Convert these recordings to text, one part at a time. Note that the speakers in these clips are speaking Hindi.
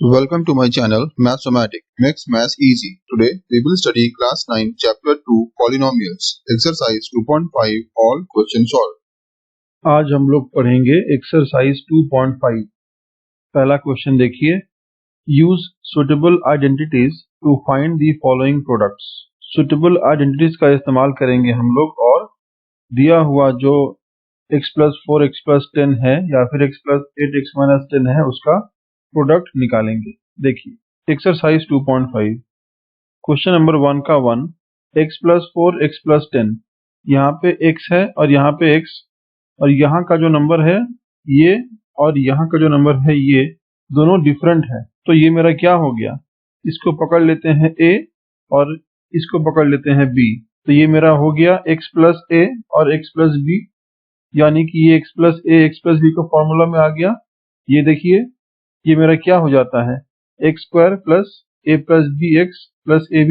Welcome to my channel Mathsomatic makes maths easy. Today we will study class 9 chapter 2 polynomials exercise 2.5 all question solved. आज हम लोग पढ़ेंगे एक्सरसाइज 2.5। पहला क्वेश्चन देखिए, use suitable identities to find the following products. Suitable identities का इस्तेमाल करेंगे हम लोग और दिया हुआ जो x + 4x + 10 है या फिर x + 8x - 10 है उसका प्रोडक्ट निकालेंगे। देखिए एक्सरसाइज 2.5 क्वेश्चन नंबर 1 का 1 x + 4x + 10, यहाँ पे x है और यहाँ पे x और यहाँ का जो नंबर है ये और यहाँ का जो नंबर है ये दोनों डिफरेंट है। तो ये मेरा क्या हो गया, इसको पकड़ लेते हैं a और इसको पकड़ लेते हैं b। तो ये मेरा हो गया x + a और x + b, यानी कि ये x + a x + b का फॉर्मूला में आ गया। ये देखिए ये मेरा क्या हो जाता है, x² + a + bx + ab।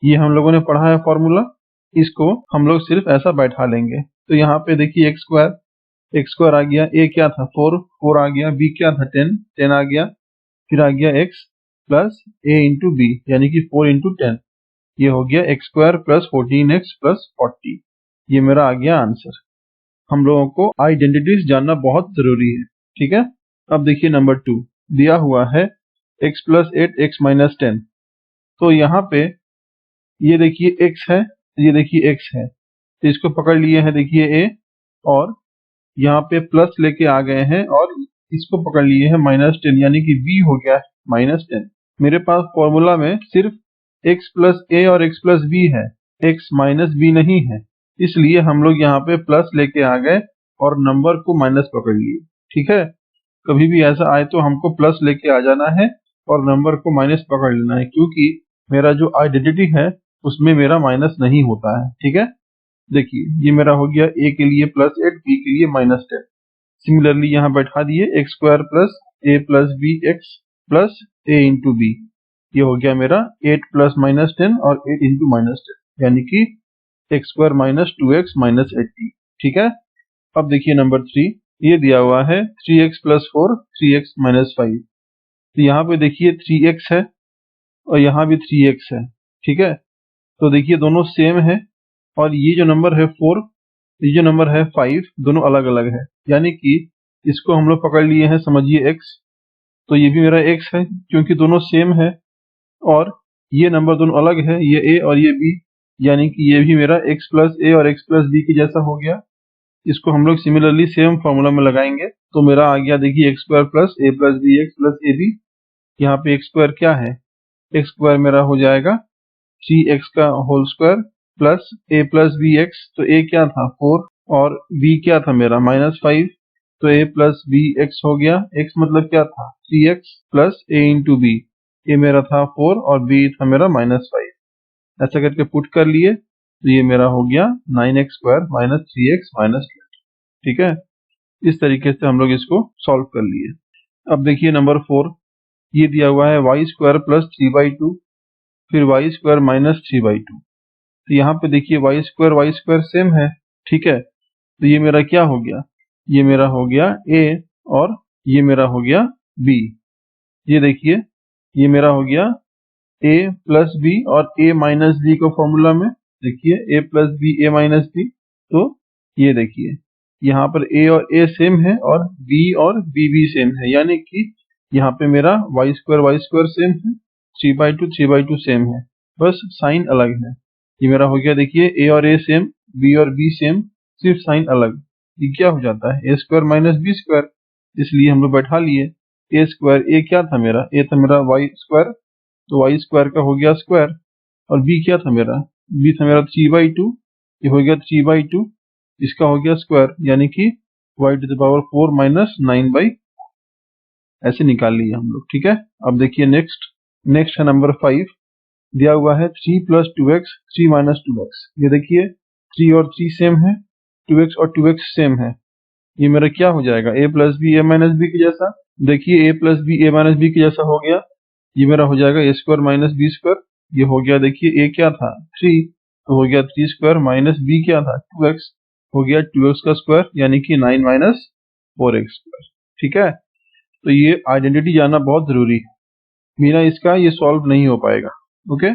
ये हम लोगों ने पढ़ा है फॉर्मूला, इसको हम लोग सिर्फ ऐसा बैठा लेंगे। तो यहाँ पे देखिए x² आ गया, a क्या था 4 आ गया, b क्या था 10 आ गया, फिर आ गया x + a × b यानी कि 4 × 10। ये हो गया x² + 14x + 40। ये मेरा आ गया आंसर। हम लोगों को आइडेंटिटीज जानना बहुत जरूरी है, ठीक है। अब देखिए नंबर 2 दिया हुआ है x + 8x - 10। तो यहाँ पे ये देखिए x है, ये देखिए x है, तो इसको पकड़ लिए हैं देखिए a और यहाँ पे प्लस लेके आ गए हैं और इसको पकड़ लिए हैं -10 यानी कि b हो गया -10। मेरे पास फॉर्मूला में सिर्फ x + a और x + b है, x - b नहीं है, इसलिए हम लोग यहाँ पे प्लस लेके आ गए और नंबर को माइनस पकड़ लिए, ठीक है। कभी भी ऐसा आए तो हमको प्लस लेके आ जाना है और नंबर को माइनस पकड़ लेना है, क्योंकि मेरा जो आइडेंटिटी है उसमें मेरा माइनस नहीं होता है, ठीक है। देखिए ये मेरा हो गया a के लिए +8, b के लिए -10। सिमिलरली यहाँ बैठा दिए x² + a + bx + a × b। ये हो गया मेरा 8 + -10 और 8 × -10 यानी कि x² - 2x - 80, ठीक है। अब देखिए नंबर 3 ये दिया हुआ है 3x + 4 3x - 5। तो यहाँ पे देखिए 3x है और यहाँ भी 3x है, ठीक है। तो देखिए दोनों सेम है और ये जो नंबर है 4, ये जो नंबर है 5, दोनों अलग अलग है, यानी कि इसको हम लोग पकड़ लिए हैं समझिए x। तो ये भी मेरा x है क्योंकि दोनों सेम है, और ये नंबर दोनों अलग है, ये a और ये b, यानी कि ये भी मेरा x + a और x + b के जैसा हो गया। इसको हम लोग सिमिलरली सेम फॉर्मूला में लगाएंगे तो मेरा आ गया देखिए x² + a + bx + ab। यहाँ पे x² क्या है, x² मेरा हो जाएगा 3x का whole square plus a + bx। तो a क्या था 4 और b क्या था मेरा -5, तो a + bx हो गया। x मतलब क्या था 3x + a × b, a मेरा था 4 और b था मेरा -5। ऐसा करके पुट कर लिए तो ये मेरा हो गया 9x² - 3x - 20, ठीक है। इस तरीके से हम लोग इसको सॉल्व कर लिए। अब देखिए नंबर 4 ये दिया हुआ है y² + 3/2 फिर y² - 3/2। तो यहाँ पे देखिए y² सेम है, ठीक है। तो ये मेरा क्या हो गया, ये मेरा हो गया a और ये मेरा हो गया b। ये देखिए ये मेरा हो गया a + b और a - b को फॉर्मूला में देखिए a + b a - b। तो ये देखिए यहाँ पर a और a सेम है और b और b भी सेम है, यानी कि यहाँ पे मेरा y² सेम है, 3/2 सेम है, बस साइन अलग है। ये मेरा हो गया देखिए a और a सेम, b और b सेम, सिर्फ साइन अलग। ये क्या हो जाता है a² - b², इसलिए हम लोग बैठा लिए a²। a क्या था मेरा, a था मेरा y², तो y² का हो गया स्क्वायर, और b क्या था मेरा, b था मेरा 3/2, ये हो गया 3/2, इसका हो गया स्क्वायर, यानी कि y⁴ - 9/, ऐसे निकाल लिए हम लोग, ठीक है। अब देखिए नेक्स्ट है नंबर 5 दिया हुआ है 3 + 2x 3 - 2x। ये देखिए 3 और 3 सेम है, 2x और 2x सेम है। ये मेरा क्या हो जाएगा a + b a - b के जैसा। देखिए a + b a - b के जैसा हो गया। ये मेरा हो जाएगा a² - b²। ये हो गया देखिए a क्या था 3, तो हो गया 3² - b क्या था 2x, हो गया 2x का स्क्वायर यानी कि 9 - 4x², ठीक है। तो ये आइडेंटिटी जानना बहुत जरूरी है। बिना इसका ये सॉल्व नहीं हो पाएगा। ओके,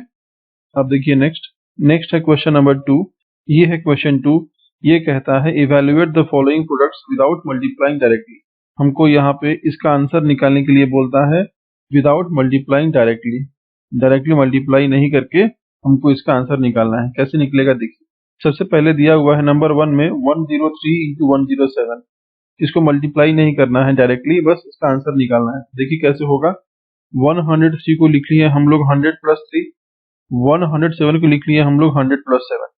अब देखिए नेक्स्ट है क्वेश्चन नंबर 2। ये है क्वेश्चन 2। ये कहता है evaluate the following products without multiplying directly. हमको यहाँ पे इसका आंसर निकालने के लिए बोलता है without multiplying directly, directly multiply नहीं करके हमको इसका आंसर निकालना है। कैसे निकलेगा देखिए। सबसे पहले दिया हुआ है नंबर 1 में 103 इंटू 107। इसको मल्टीप्लाई नहीं करना है डायरेक्टली, बस इसका आंसर निकालना है। देखिए कैसे होगा। 103 को लिख लिए हम लोग 100 प्लस 3, 107 को लिख लिए हम लोग 100 प्लस 7।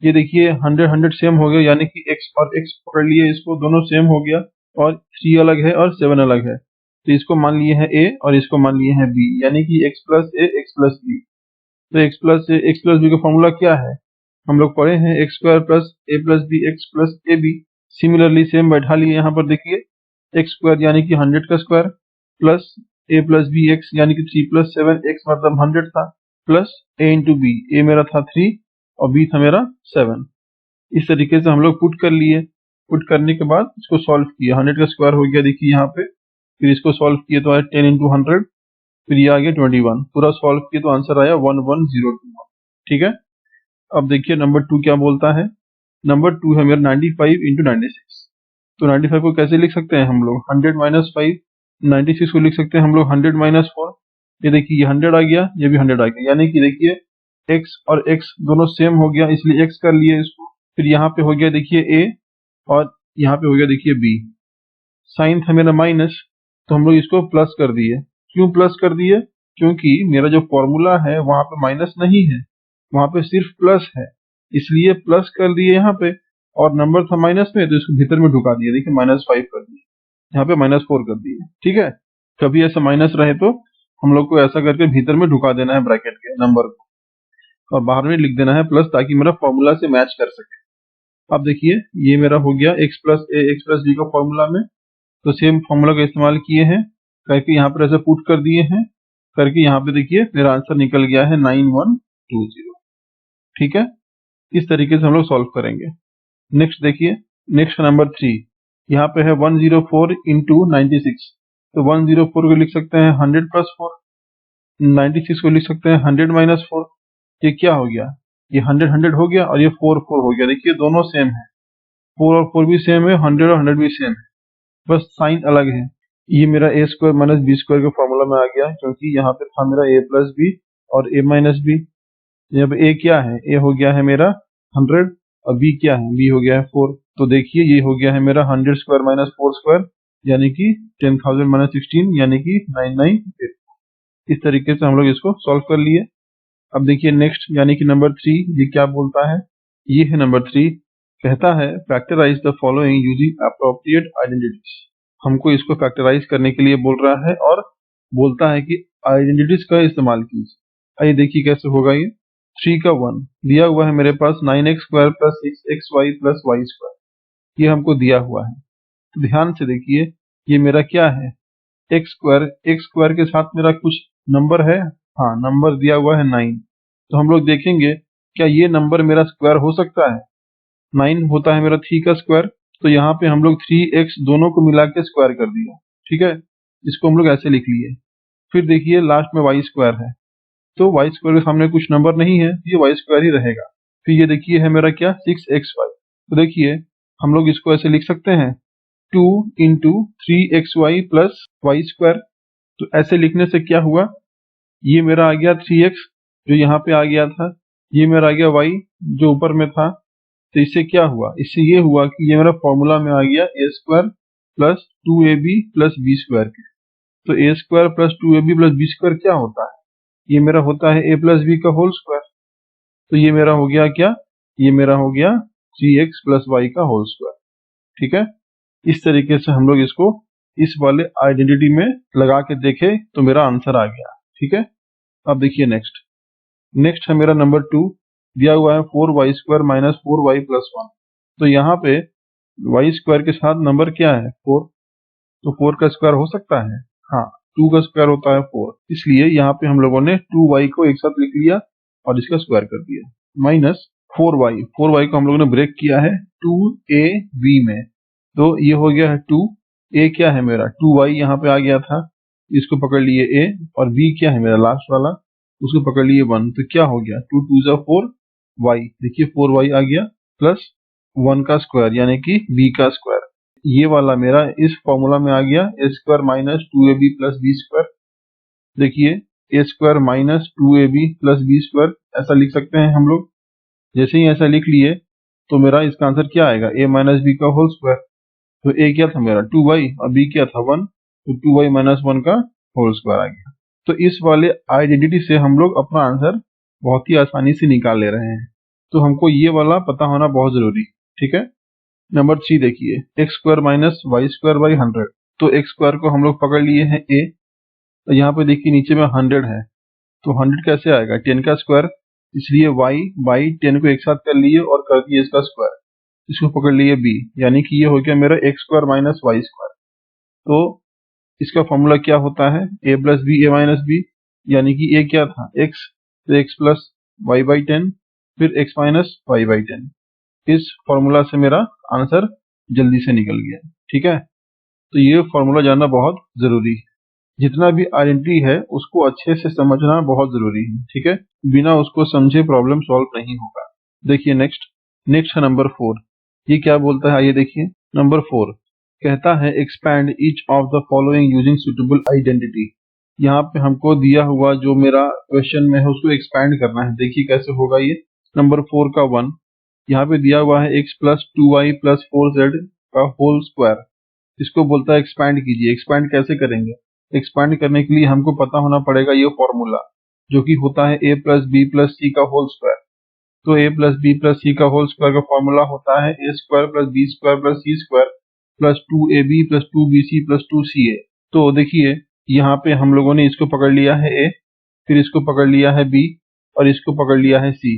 ये देखिए 100 सेम हो गया, यानी कि x और x पकड़ लिए, इसको दोनों सेम हो गया, और 3 अलग है और 7 अलग है। तो इसको मान लिए हैं a और इसको मान लिए हैं b, यानी कि x plus a x plus b। तो x plus a x plus b का फॉर्मूला क्या है, हम लोग पढ़े हैं x square plus a plus b x plus A B. Similarly same बैठा लिए यहाँ पर देखिए, x स्क्वायर यानी कि 100 का square, plus a plus B x यानी कि 3 प्लस 7 x मतलब 100 था, plus a into B, a मेरा था 3 और b था मेरा 7। इस तरीके से हम लोग पुट कर लिए। पुट करने के बाद इसको सॉल्व किया, 100 का स्क्वायर हो गया देखिए यहाँ पे, फिर इसको सॉल्व किए तो आया 10 इंटू 100, फिर ये आ गया 21। पूरा सॉल्व किए तो आंसर आया 11021। ठीक है, अब देखिए नंबर 2 क्या बोलता है। नंबर 2 है मेरा 95 इंटू 96। तो 95 को कैसे लिख सकते हैं हम लोग, 100 माइनस 5। 96 को लिख सकते हैं हम लोग 100 माइनस 4। ये देखिए ये 100 आ गया, ये भी 100 आ गया, यानी कि देखिए x और x दोनों सेम हो गया, इसलिए x कर लिए इसको। फिर यहाँ पे हो गया देखिए a और यहाँ पे हो गया देखिए b। साइन था मेरा माइनस, तो हम लोग इसको प्लस कर दिए। क्यों प्लस कर दिए, क्योंकि मेरा जो फॉर्मूला है वहां पे माइनस नहीं है, वहां पे सिर्फ प्लस है, इसलिए प्लस कर दिए यहाँ पे। और नंबर था माइनस में, तो इसको भीतर में ढुका दिया, देखिए -5 कर दिए, यहाँ पे -4 कर दिए। ठीक है, कभी ऐसा माइनस रहे तो हम लोग को ऐसा करके भीतर में ढुका देना है ब्रैकेट के नंबर को, और बाहर में लिख देना है प्लस, ताकि मेरा फॉर्मूला से मैच कर सके। अब देखिए ये मेरा हो गया x plus a x plus b का फॉर्मूला में, तो सेम फॉर्मूला का इस्तेमाल किए हैं, करके यहाँ पर ऐसे पुट कर दिए हैं, करके यहाँ पे देखिए मेरा आंसर निकल गया है 9120। ठीक है, इस तरीके से हम लोग सॉल्व करेंगे। नेक्स्ट देखिए, नेक्स्ट नंबर 3। यहाँ पे है 104 इंटू 96। तो 104 को लिख सकते हैं 100 प्लस 4, 96 को लिख सकते हैं 100 माइनस 4। ये क्या हो गया, ये 100 हो गया और ये 4 हो गया। देखिए दोनों सेम है, 4 और 4 भी सेम है, 100 और 100 भी सेम है, बस साइन अलग है। ये मेरा a square minus B square के फॉर्मूला में आ गया, क्योंकि यहाँ पे था मेरा a प्लस बी और a माइनस बी। यहाँ पे a क्या है, a हो गया है मेरा 100 और b क्या है, b हो गया है 4। तो देखिए ये हो गया है मेरा 100 स्क्वायर माइनस 4 स्क्वायर, यानी कि 10,000 माइनस 16, यानी कि 998। इस तरीके से हम लोग इसको सॉल्व कर लिए। अब देखिए नेक्स्ट, यानी कि नंबर 3, ये क्या बोलता है। ये है नंबर 3, कहता है factorise the following using appropriate identities. हमको इसको फैक्टराइज करने के लिए बोल रहा है और बोलता है कि आइडेंटिटीज का इस्तेमाल कीजिए। आइए देखिए कैसे होगा ये। 3 का 1 दिया हुआ है मेरे पास 9x square plus 6xy plus Y square, ये हमको दिया हुआ है। तो ध्यान से देखिए, ये मेरा क्या है, x स्क्वायर के साथ मेरा कुछ नंबर है, हाँ नंबर दिया हुआ है 9। तो हम लोग देखेंगे क्या ये नंबर मेरा स्क्वायर हो सकता है। 9 होता है मेरा 3 का स्क्वायर, तो यहाँ पे हम लोग 3x दोनों को मिला के स्क्वायर कर दिया। ठीक है, इसको हम लोग ऐसे लिख लिए। फिर देखिए लास्ट में वाई स्क्वायर है, तो वाई स्क्वायर के सामने कुछ नंबर नहीं है, ये वाई स्क्वायर ही रहेगा। फिर ये देखिए है मेरा क्या 6xy। तो देखिए हम लोग इसको ऐसे लिख सकते हैं 2 into 3xy plus Y square. तो ऐसे लिखने से क्या हुआ, ये मेरा आ गया 3x जो यहाँ पे आ गया था, ये मेरा आ गया y जो ऊपर में था। तो इससे क्या हुआ, इससे ये हुआ कि ये मेरा फॉर्मूला में आ गया a square plus 2ab plus B square के। तो a square plus 2ab plus B square क्या होता है, ये मेरा होता है a प्लस बी का होल स्क्वायर। तो ये मेरा हो गया क्या, ये मेरा हो गया 3x प्लस वाई का होल स्क्वायर। ठीक है, इस तरीके से हम लोग इसको इस वाले आइडेंटिटी में लगा के देखे तो मेरा आंसर आ गया। ठीक है, अब देखिए नेक्स्ट है मेरा नंबर 2, दिया हुआ है 4y square minus 4y plus 1। तो यहाँ पे y स्क्वायर के साथ नंबर क्या है 4, तो 4 का स्क्वायर हो सकता है, हाँ 2 का स्क्वायर होता है 4, इसलिए यहाँ पे हम लोगों ने 2y को एक साथ लिख लिया और इसका स्क्वायर कर दिया, माइनस 4y को हम लोगों ने ब्रेक किया है 2ab में, तो ये हो गया है 2, a क्या है मेरा 2y यहाँ पे आ गया था, इसको पकड़ लिए a, और b क्या है मेरा लास्ट वाला, उसको पकड़ लिए 1, तो क्या हो गया 2 2 4 y, देखिए 4y आ गया प्लस 1 का स्क्वायर यानी कि b का स्क्वायर। ये वाला मेरा इस फॉर्मूला में आ गया a square minus 2ab plus b square. देखिए a square minus 2ab plus b square ऐसा लिख सकते हैं हम लोग। जैसे ही ऐसा लिख लिए तो मेरा इसका आंसर क्या आएगा a माइनस b का होल स्क्वायर। तो a क्या था मेरा 2y और b क्या था 1, तो 2y माइनस 1 का होल स्क्वायर आ गया। तो इस वाले आइडेंटिटी से हम लोग अपना आंसर बहुत ही आसानी से निकाल ले रहे हैं। तो हमको ये वाला पता होना बहुत जरूरी है, ठीक है। नंबर 3 देखिए, X square minus Y square by 100। तो एक्स स्क्वायर को हम लोग पकड़ लिए हैं a, तो यहाँ पे देखिए नीचे में 100 है, तो 100 कैसे आएगा 10 का स्क्वायर, इसलिए y बाई 10 को एक साथ कर लिए और कर दिए इसका स्क्वायर, इसको पकड़ लिए b, यानी कि ये हो गया मेरा X square minus Y square. तो इसका फॉर्मूला क्या होता है a plus B A minus B, यानी कि a क्या था x, तो x प्लस वाई बाई 10 फिर x माइनस वाई बाई 10। इस फॉर्मूला से मेरा आंसर जल्दी से निकल गया, ठीक है। तो ये फॉर्मूला जानना बहुत जरूरी है। जितना भी आइडेंटिटी है उसको अच्छे से समझना बहुत जरूरी है, ठीक है। बिना उसको समझे प्रॉब्लम सॉल्व नहीं होगा। देखिए नेक्स्ट है नंबर 4। ये क्या बोलता है आइए देखिए। नंबर 4 कहता है expand each of the following using suitable identity. यहाँ पे हमको दिया हुआ जो मेरा क्वेश्चन में है उसको एक्सपैंड करना है। देखिए कैसे होगा ये। नंबर 4 का 1 यहाँ पे दिया हुआ है x plus 2y plus 4z का होल स्क्वायर, इसको बोलता है एक्सपैंड कीजिए। एक्सपैंड कैसे करेंगे, एक्सपैंड करने के लिए हमको पता होना पड़ेगा ये फॉर्मूला जो कि होता है a plus B plus C का होल स्क्वायर। तो a plus B plus C का होल स्क्वायर का फॉर्मूला होता है a square plus B square plus C square plus 2ab plus 2bc plus 2ca। तो देखिए यहाँ पे हम लोगों ने इसको पकड़ लिया है a, फिर इसको पकड़ लिया है b और इसको पकड़ लिया है c।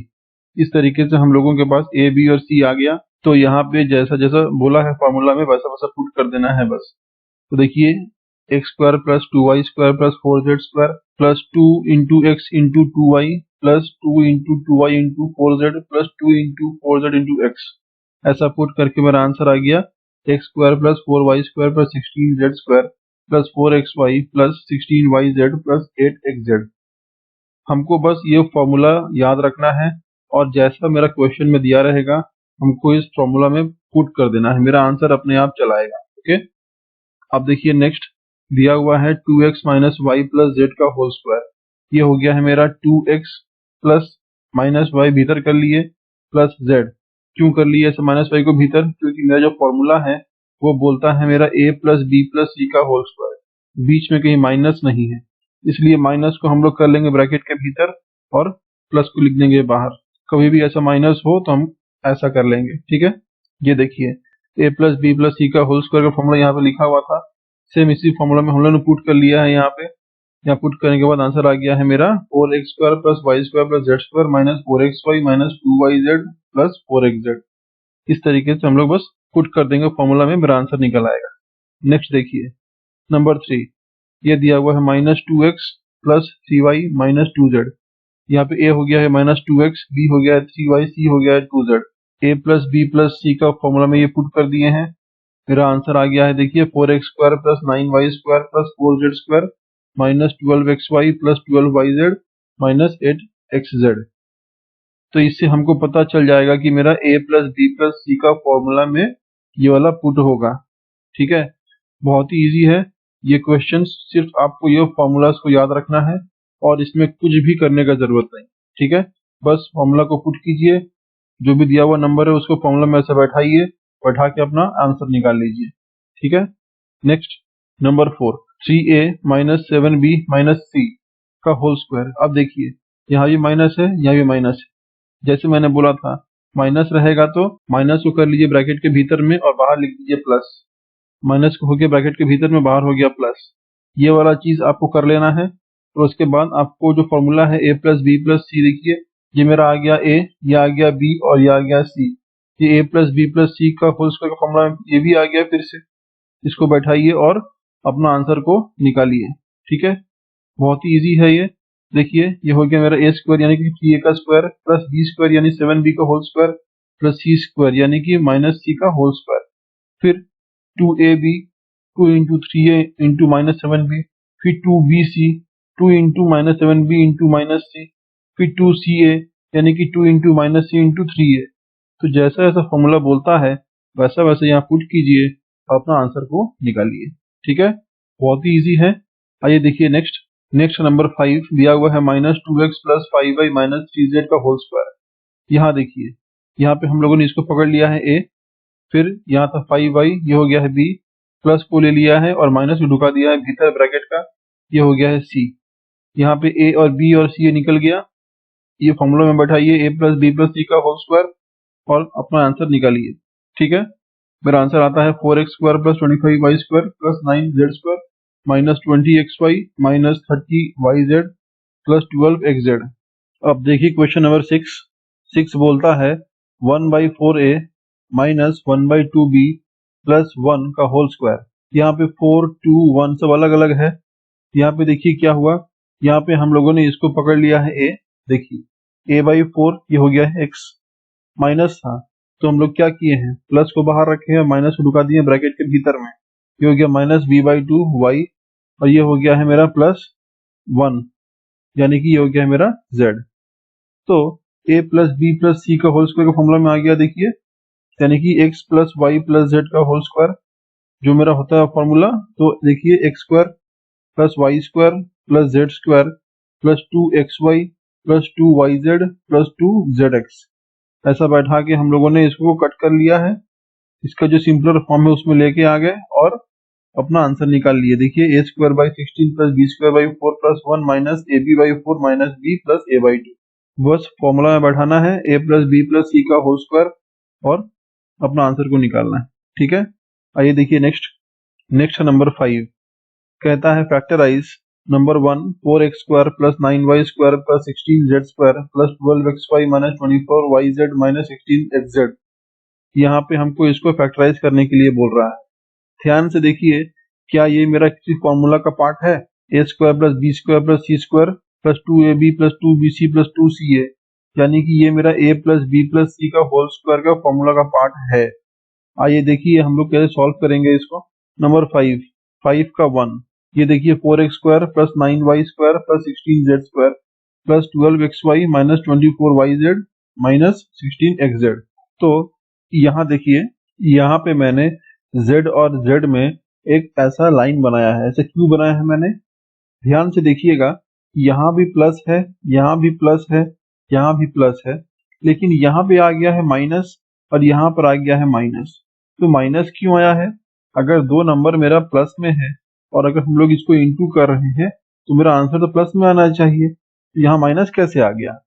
इस तरीके से हम लोगों के पास a b और c आ गया। तो यहाँ पे जैसा जैसा बोला है फॉर्मूला में वैसा वैसा पुट कर देना है बस। तो देखिए X square plus 2y square plus 4z square plus 2 into x into 2y plus 2 into 2y into 4z plus 2 into 4z into x, ऐसा पुट करके मेरा आंसर आ गया x square plus 4y square plus 16z square plus 4xy plus 16yz plus 8xz। हमको बस ये फॉर्मूला याद रखना है और जैसा मेरा क्वेश्चन में दिया रहेगा हमको इस फॉर्मूला में पुट कर देना है, मेरा आंसर अपने आप चला आएगा। ओके, अब देखिए नेक्स्ट दिया हुआ है 2x minus Y plus Z का होल स्क्वायर। ये हो गया है मेरा 2x प्लस माइनस वाई भीतर कर लिए प्लस z। क्यों कर लिए ऐसे माइनस वाई को भीतर, क्योंकि मेरा जो फॉर्मूला है वो बोलता है मेरा a plus B plus C का होल स्क्वायर, बीच में कहीं माइनस नहीं है, इसलिए माइनस को हम लोग कर लेंगे ब्रैकेट के भीतर और प्लस को लिख देंगे बाहर। कभी भी ऐसा माइनस हो तो हम ऐसा कर लेंगे, ठीक है। ये देखिए a plus B plus C का होल स्क्वायर का फॉर्मूला यहाँ पे लिखा हुआ था, सेम इसी फॉर्मूला में हम लोगों ने पुट कर लिया है यहाँ पे। यहाँ पुट करने के बाद आंसर आ गया है मेरा 4x square plus Y square plus Z square minus 4xy minus 2yz plus 4xz। इस तरीके से हम लोग बस पुट कर देंगे फॉर्मूला में, मेरा आंसर निकल आएगा। नेक्स्ट देखिए नंबर 3, ये दिया हुआ है minus 2x plus 3y minus 2z। यहाँ पे a हो गया है माइनस 2x, b हो गया है 3y, c हो गया है 2z। a plus B plus C का फॉर्मूला में ये पुट कर दिए हैं, मेरा आंसर आ गया है देखिए 4x square plus 9y square plus 4z square minus 12xy plus 12yz minus 8xz। तो इससे हमको पता चल जाएगा कि मेरा a plus B plus C का फॉर्मूला में ये वाला पुट होगा, ठीक है। बहुत ही इजी है ये क्वेश्चन, सिर्फ आपको ये फॉर्मूलाज को याद रखना है और इसमें कुछ भी करने का जरूरत नहीं, ठीक है। बस फॉर्मूला को पुट कीजिए, जो भी दिया हुआ नंबर है उसको फॉर्मूला में ऐसे बैठाइए, बैठा के अपना आंसर निकाल लीजिए, ठीक है। Next number 4, 3a minus 7b minus c का होल स्क्वायर। अब देखिए यहाँ भी माइनस है, यहाँ भी माइनस है। जैसे मैंने बोला था माइनस रहेगा तो माइनस को कर लीजिए ब्रैकेट के भीतर में और बाहर लिख दीजिए प्लस। माइनस को हो गया ब्रैकेट के भीतर में, बाहर हो गया प्लस। ये वाला चीज आपको कर लेना है। तो उसके बाद आपको जो फॉर्मूला है a प्लस बी प्लस सी, देखिए ये मेरा आ गया a, ये आ गया b और ये आ गया c। ये a plus B plus C का होल स्क्वायर का फॉर्मूला ये भी आ गया, फिर से इसको बैठाइए और अपना आंसर को निकालिए, ठीक है। बहुत ही इजी है ये। देखिए ये हो गया मेरा a स्क्वायर यानी कि 3a का स्क्वायर प्लस b स्क्वायर यानी 7b का whole square plus c square यानी कि माइनस c का होल स्क्वायर, फिर 2ab 2 into 3a into minus 7b फिर 2bc, 2 into minus 7b into minus c, फिर 2ca यानी कि 2 into minus c into 3a। तो जैसा जैसा फॉर्मूला बोलता है वैसा वैसा यहाँ पुट कीजिए और अपना आंसर को निकालिए। ठीक है, बहुत ही इजी है। आइए देखिए नेक्स्ट नंबर 5 दिया हुआ है -2x plus 5y minus 3z का होल स्क्वायर। यहाँ देखिए, यहाँ पे हम लोगों ने इसको पकड़ लिया है a, फिर यहाँ था 5y, ये हो गया है b, प्लस को ले लिया है और माइनस को ढुका दिया है भीतर ब्रैकेट का, ये हो गया है c। यहाँ पे a और b और c निकल गया, ये फॉर्मूला में बैठाइए a plus b plus c का होल स्क्वायर और अपना आंसर निकालिए। ठीक है, मेरा आंसर आता है 4x square plus 25y square plus 9z square minus 20xy minus 30yz plus 12xz। अब देखिए क्वेश्चन नंबर 6 बोलता है 1/4a माइनस 1/2b प्लस 1 का होल स्क्वायर। यहाँ पे 4, 2, 1 सब अलग अलग है। यहाँ पे देखिए क्या हुआ, यहाँ पे हम लोगों ने इसको पकड़ लिया है a, देखिए a/4 ये हो गया है x, माइनस था तो हम लोग क्या किए हैं, प्लस को बाहर रखे हैं, माइनस को ढुका दिए ब्रैकेट के भीतर में, ये हो गया माइनस b/2 y और ये हो गया है मेरा प्लस 1 यानी कि ये हो गया है मेरा z। तो a plus b plus c का होल स्क्वायर का फॉर्मूला में आ गया देखिए, यानी कि x plus y plus z का होल स्क्वायर जो मेरा होता है फॉर्मूला। तो देखिए x square plus y square plus z square plus 2xy plus 2yz plus 2zx। ऐसा बैठा के हम लोगों ने इसको कट कर लिया है, इसका जो सिंपलर फॉर्म है उसमें लेके आ गए और अपना आंसर निकाल लिए। देखिए a square by 16 plus b square by 4 plus 1 minus ab/4 minus b plus a/2। बस फॉर्मूला में बैठाना है a plus b plus c का होल स्क्वायर और अपना आंसर को निकालना है। ठीक है, आइए देखिए नेक्स्ट नंबर 5 कहता है factorise number 1 4x square plus 9y square plus 16z square plus 12xy minus 24yz minus 16xz। यहाँ पे हमको इसको फैक्टराइज करने के लिए बोल रहा है। ध्यान से देखिए, क्या ये मेरा किसी फॉर्मूला का पार्ट है, a square plus b square plus c square plus 2ab plus 2bc plus 2ca, यानी कि ये मेरा a plus b plus c का होल स्क्वायर का फॉर्मूला का पार्ट है। आइए देखिए हम लोग कैसे सॉल्व करेंगे इसको। नंबर 5 का 1, ये देखिए 4x square plus 9y square plus 16z square plus 12xy minus 24yz minus 16xz। तो यहाँ देखिए, यहाँ पे मैंने z और z में एक ऐसा लाइन बनाया है। ऐसे क्यों बनाया है मैंने, ध्यान से देखिएगा, यहाँ भी प्लस है, यहाँ भी प्लस है, यहाँ भी प्लस है, लेकिन यहाँ पे आ गया है माइनस और यहाँ पर आ गया है माइनस। तो माइनस क्यों आया है, अगर दो नंबर मेरा प्लस में है और अगर हम लोग इसको इंटू कर रहे हैं तो मेरा आंसर तो प्लस में आना चाहिए। तो यहाँ माइनस कैसे आ गया,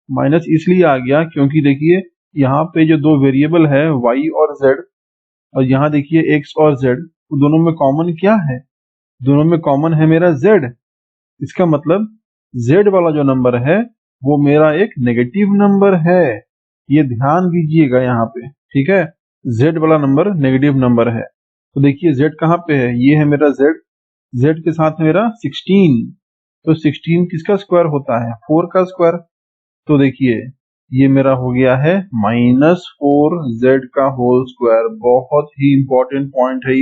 माइनस इसलिए आ गया क्योंकि देखिए यहाँ पे जो दो वेरिएबल है y और z और यहाँ देखिए x और z, तो दोनों में कॉमन क्या है, दोनों में कॉमन है मेरा z। इसका मतलब z वाला जो नंबर है वो मेरा एक नेगेटिव नंबर है, ये ध्यान दीजिएगा यहाँ पे। ठीक है, z वाला नंबर नेगेटिव नंबर है। तो देखिए z कहाँ पे है, ये है मेरा z के साथ मेरा 16, तो 16 किसका स्क्वायर होता है, 4 का स्क्वायर। तो देखिए ये मेरा हो गया है -4z का होल स्क्वायर। बहुत ही इंपॉर्टेंट पॉइंट है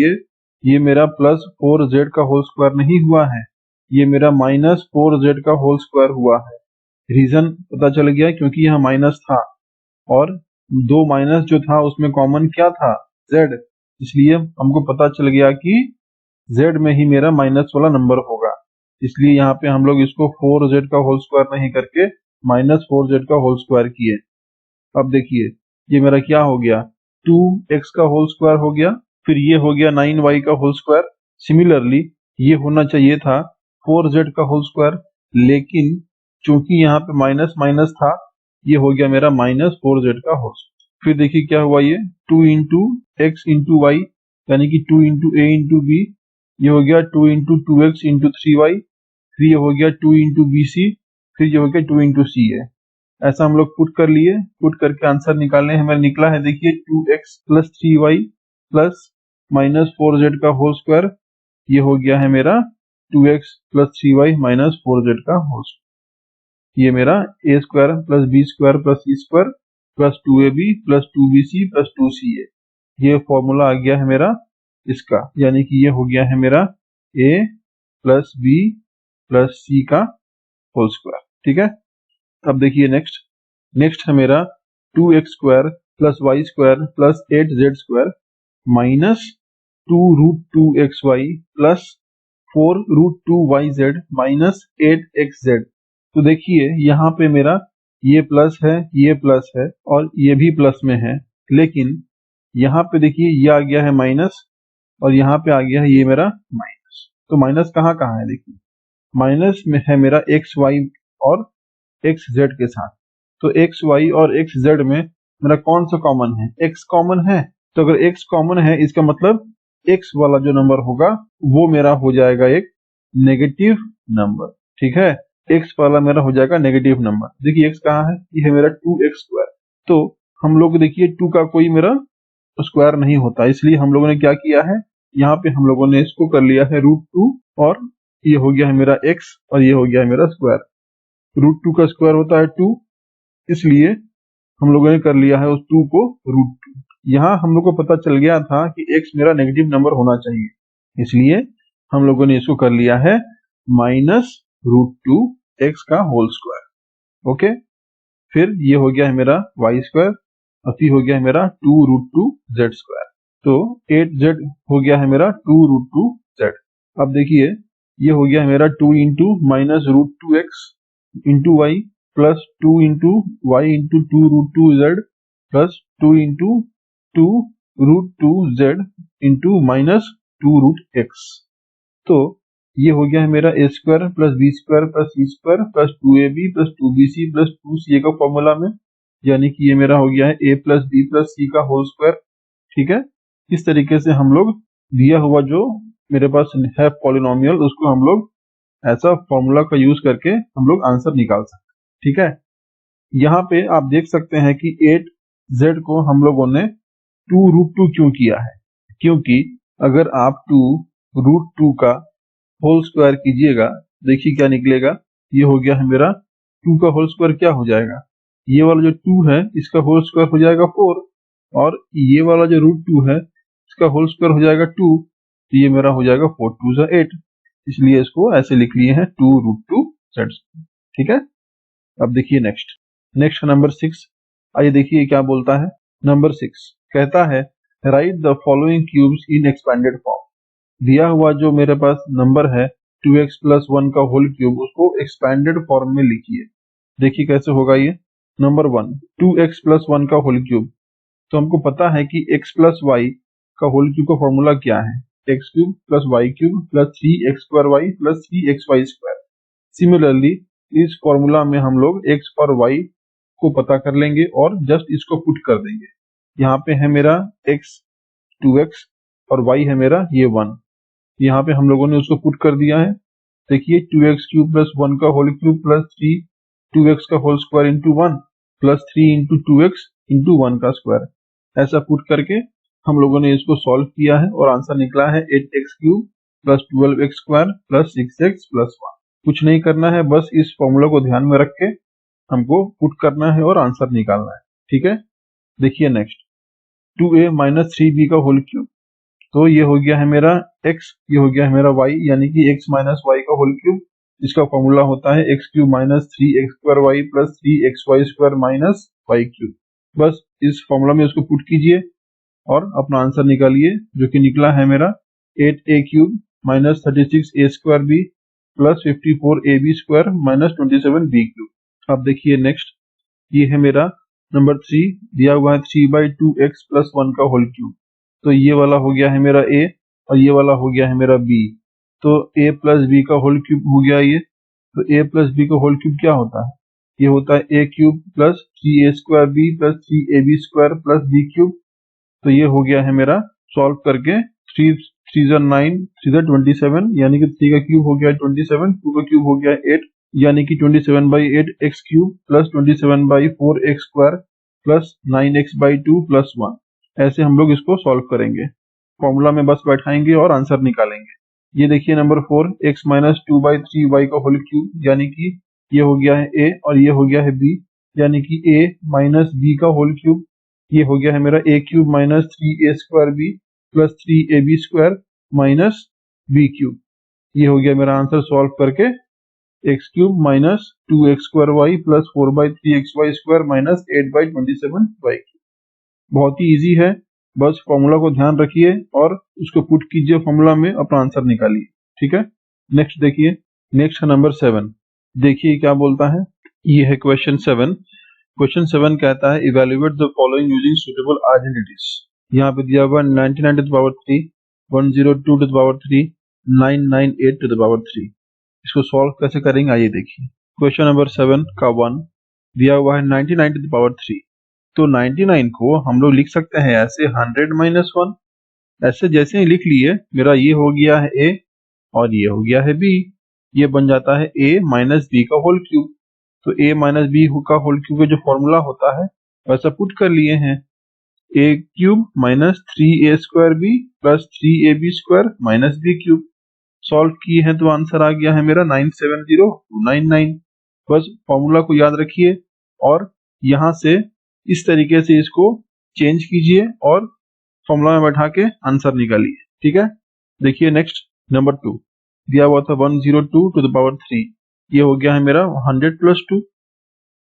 ये मेरा +4z का होल स्क्वायर नहीं हुआ है, ये मेरा -4z का होल स्क्वायर हुआ है। रीजन पता चल गया क्योंकि यहाँ माइनस था और दो माइनस जो था उसमें कॉमन क्या था, z, इसलिए हमको पता चल गया कि z में ही मेरा माइनस वाला नंबर होगा। इसलिए यहाँ पे हम लोग इसको 4z का होल स्क्वायर नहीं करके -4z का होल स्क्वायर किए। अब देखिए ये मेरा क्या हो गया, 2x का होल स्क्वायर हो गया, फिर ये हो गया 9y का होल स्क्वायर। सिमिलरली ये होना चाहिए था 4z का होल स्क्वायर, लेकिन चूंकि यहाँ पे माइनस माइनस था ये हो गया मेरा -4z का होल स्क्वायर। फिर देखिए क्या हुआ, ये 2 इंटू एक्स इंटू वाई यानी कि 2 इंटू ए इंटू बी, ये हो गया 2 इंटू 2x इंटू 3y, फिर ये हो गया 2 इंटू बी सी, फिर ये हो गया 2 इंटू सी है। ऐसा हम लोग पुट कर लिए, पुट करके आंसर निकालने हमें निकला है देखिए 2x plus 3y plus -4z का होल स्क्वायर, ये हो गया है मेरा 2x plus 3y minus 4z का होल स्क्वायर। ये मेरा a square plus b square plus c square plus 2ab plus 2bc plus 2ca, ये फॉर्मूला आ गया है मेरा इसका, यानी कि ये हो गया है मेरा a plus B plus C का होल स्क्वायर। ठीक है, अब देखिए नेक्स्ट है मेरा 2x² plus Y square plus 8z² minus 2√2xy plus 4√2yz minus 8xz। तो देखिए यहाँ पे मेरा ये प्लस है और ये भी प्लस में है, लेकिन यहाँ पे देखिए ये आ गया है माइनस और यहाँ पे आ गया है ये मेरा माइनस। तो माइनस कहाँ कहाँ है, देखिए माइनस में है मेरा एक्स वाई और एक्स जेड के साथ। तो एक्स वाई और एक्स जेड में मेरा कौन सा कॉमन है, एक्स कॉमन है। तो अगर एक्स कॉमन है इसका मतलब एक्स वाला जो नंबर होगा वो मेरा हो जाएगा एक नेगेटिव नंबर। ठीक है, एक्स वाला मेरा हो जाएगा नेगेटिव नंबर। देखिए एक्स कहाँ है, ये है मेरा 2x²। तो हम लोग देखिए 2 का कोई मेरा स्क्वायर नहीं होता, इसलिए हम लोगों ने क्या किया है, यहाँ पे हम लोगों ने इसको कर लिया है √2 और ये हो गया है मेरा x और ये हो गया है मेरा स्क्वायर। √2 का स्क्वायर होता है 2, इसलिए हम लोगों ने कर लिया है उस 2 को √2। यहाँ हम लोग को पता चल गया था कि x मेरा नेगेटिव नंबर होना चाहिए, इसलिए हम लोगों ने इसको कर लिया है -√2x का होल स्क्वायर। ओके, फिर ये हो गया है मेरा y² और फिर हो गया है मेरा 2√2z²। तो 8z हो गया है मेरा 2√2z। अब देखिए ये हो गया है मेरा 2 into -√2x into y plus 2 into y into 2√2z plus 2 into 2√2z into -2√x। तो ये हो गया है मेरा a² plus b² plus c² plus 2ab plus 2bc plus 2ca का फॉर्मूला में, यानी कि ये मेरा हो गया है a plus b plus c का होल स्क्वायर। ठीक है, इस तरीके से हम लोग दिया हुआ जो मेरे पास है पॉलिनोमियल उसको हम लोग ऐसा फॉर्मूला का यूज करके हम लोग आंसर निकाल सकते हैं। ठीक है, यहाँ पे आप देख सकते हैं कि 8z को हम लोगों ने 2√2 क्यों किया है, क्योंकि अगर आप 2√2 का होल स्क्वायर कीजिएगा, देखिए क्या निकलेगा। ये हो गया है मेरा 2 का होल स्क्वायर क्या हो जाएगा, ये वाला जो 2 है इसका होल स्क्वायर हो जाएगा 4 और ये वाला जो √2 है इसका होल स्क्वायर हो जाएगा 2, तो ये मेरा हो जाएगा 4 2 8, इसलिए इसको ऐसे लिख लिए हैं 2√2z। ठीक है, अब देखिए नेक्स्ट नंबर 6। आइए देखिए क्या बोलता है। नंबर 6 कहता है right the following cubes in expanded form. दिया हुआ जो मेरे पास नंबर है 2x प्लस 1 का होल क्यूब, उसको एक्सपेंडेड फॉर्म में लिखिए। देखिए कैसे होगा ये। नंबर 1 2x प्लस 1 का होल क्यूब, तो हमको पता है कि x प्लस वाई का होल क्यूब का फॉर्मूला क्या है, x cube plus Y cube plus 3x² plus 3xy²। Similarly इस फॉर्मूला में हम लोग x और y को पता कर लेंगे और जस्ट इसको पुट कर देंगे। यहाँ पे है मेरा x 2x और y है मेरा ये 1, यहाँ पे हम लोगों ने उसको पुट कर दिया है। देखिए 2x³ प्लस 1 का होल क्यूब प्लस 3 2x का whole square into 1 plus 3 into 2x into 1 का स्क्वायर, ऐसा पुट करके हम लोगों ने इसको सॉल्व किया है और आंसर निकला है 8x³ plus 12x² plus 6x plus 1। कुछ नहीं करना है, बस इस फॉर्मूला को ध्यान में रख के हमको पुट करना है और आंसर निकालना है। ठीक है, देखिए नेक्स्ट 2a माइनस 3b का होल क्यूब, तो ये हो गया है मेरा x, ये हो गया है मेरा y, यानी कि x माइनस वाई का होल क्यूब। इसका फॉर्मूला होता है x³ minus 3x² plus 3xy² minus y³। बस इस फॉर्मूला में उसको पुट कीजिए और अपना आंसर निकालिए, जो कि निकला है मेरा 8a³ minus 36a² plus 54ab² minus 27b³। अब देखिए नेक्स्ट, ये है मेरा नंबर 3, दिया हुआ है 3/2x प्लस 1 का होल क्यूब, तो ये वाला हो गया है मेरा a और ये वाला हो गया है मेरा b, तो a प्लस b का होल क्यूब हो गया ये। तो a प्लस b का होल क्यूब क्या होता है, ये होता है a³ plus 3a² plus 3ab² plus b³। तो ये हो गया है मेरा सॉल्व करके 3 3 9 3 27, यानी कि 3 का क्यूब हो गया 27, 2 का क्यूब हो गया 8, यानी कि 27/8 x³ plus 27/4 x² plus 9x/2 plus 1। ऐसे हम लोग इसको सॉल्व करेंगे, फॉर्मूला में बस बैठाएंगे और आंसर निकालेंगे। ये देखिए नंबर 4 x माइनस 2/3y का होल क्यूब, यानी कि ये हो गया है a और ये हो गया है b, यानी कि a माइनस b का होल क्यूब, ये हो गया है मेरा a³ minus 3a² b plus 3ab² minus b³ ये हो गया मेरा आंसर सॉल्व करके x cube minus 2x² plus 4/3xy² minus 8/27y। बहुत ही इजी है, बस फॉर्मूला को ध्यान रखिए और उसको पुट कीजिए फॉर्मूला में, अपना आंसर निकालिए। ठीक है, नेक्स्ट देखिए, नेक्स्ट है नंबर 7। देखिए क्या बोलता है, ये है क्वेश्चन 7। क्वेश्चन 7 कहता है evaluate the following using suitable identities. यहाँ पे दिया हुआ 99 to the power 3, 102 to the power 3, 998 to the power 3। इसको सॉल्व कैसे करेंगे आइए देखिए। क्वेश्चन नंबर 7 का 1 दिया हुआ है 99 टू द पावर 3, तो 99 को हम लोग लिख सकते हैं ऐसे 100 माइनस 1। ऐसे जैसे ही लिख लिए, मेरा ये हो गया है a और ये हो गया है b। ये बन जाता है a माइनस बी का होल क्यूब। तो a माइनस बी का होल क्यूब का जो फॉर्मूला होता है वैसा पुट कर लिए हैं, a cube minus 3a² plus 3ab² minus b cube. Solve किए हैं तो आंसर आ गया है मेरा 970,299। बस फॉर्मूला को याद रखिए और यहाँ से इस तरीके से इसको चेंज कीजिए और फॉर्मूला में बैठा के आंसर निकालिए। ठीक है, देखिए नेक्स्ट नंबर 2 दिया हुआ था 102 टू द पावर 3। ये हो गया है मेरा 100 प्लस 2।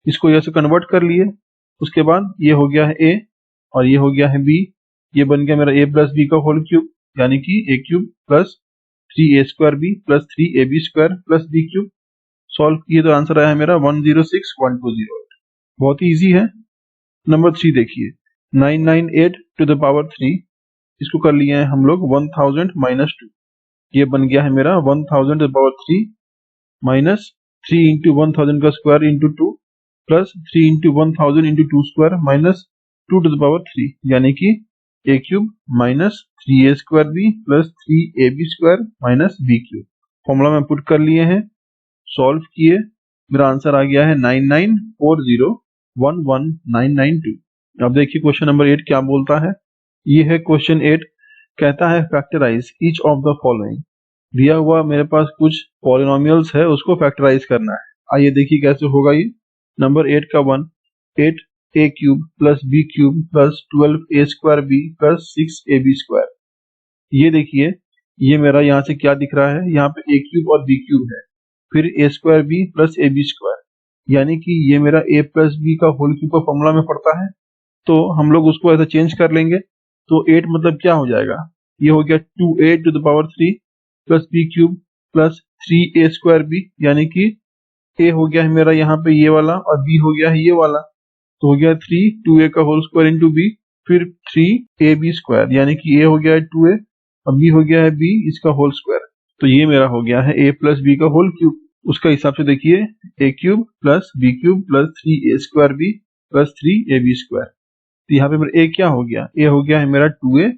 इसको ऐसे कन्वर्ट कर लिए, उसके बाद ये हो गया है a और ये हो गया है b। ये बन गया मेरा a प्लस b का होल क्यूब, यानी कि a cube plus 3a² plus 3ab² plus b cube. Solve किए तो आंसर आया है मेरा 106,1208। बहुत ही इजी है। नंबर 3 देखिए, 998 टू द पावर 3, इसको कर लिए हैं हम लोग 1000 माइनस 2। ये बन गया है मेरा 1000 to the power 3 minus 3 into 1000 का square into 2 plus 3 into 1000 into 2 square minus 2 to the power 3, यानी कि a cube minus 3a² plus 3ab² minus b cube. Formula में पुट कर लिए हैं, सॉल्व किए, मेरा आंसर आ गया है 994011,992। अब देखिए क्वेश्चन नंबर 8 क्या बोलता है। ये है क्वेश्चन 8, कहता है factorise each of the following. दिया हुआ मेरे पास कुछ पॉलिनोमियल्स है, उसको फैक्टराइज करना है। आइए देखिए कैसे होगा ये। नंबर 8 का 1, 8a cube plus b cube plus 12a² plus 6ab²। ये देखिए, ये मेरा यहाँ से क्या दिख रहा है, यहाँ पे a क्यूब और b क्यूब है, फिर a² प्लस ab², यानी कि ये मेरा a प्लस b का होल क्यूब का फॉर्मूला में पड़ता है। तो हम लोग उसको ऐसा चेंज कर लेंगे, तो 8 मतलब क्या हो जाएगा, ये हो गया 2a to the power 3 plus b cube plus 3a²b, यानी कि a हो गया है मेरा यहाँ पे ये वाला और b हो गया है ये वाला, तो हो गया 3 2a का होल स्क्वायर इंटू b, फिर 3ab², यानी कि a हो गया है 2a और b हो गया है b इसका होल स्क्वायर। तो ये मेरा हो गया है a प्लस b का होल क्यूब। उसका हिसाब से देखिए, a cube plus b cube plus 3a² plus 3ab²। तो यहाँ पे मेरा a क्या हो गया, a हो गया है मेरा 2a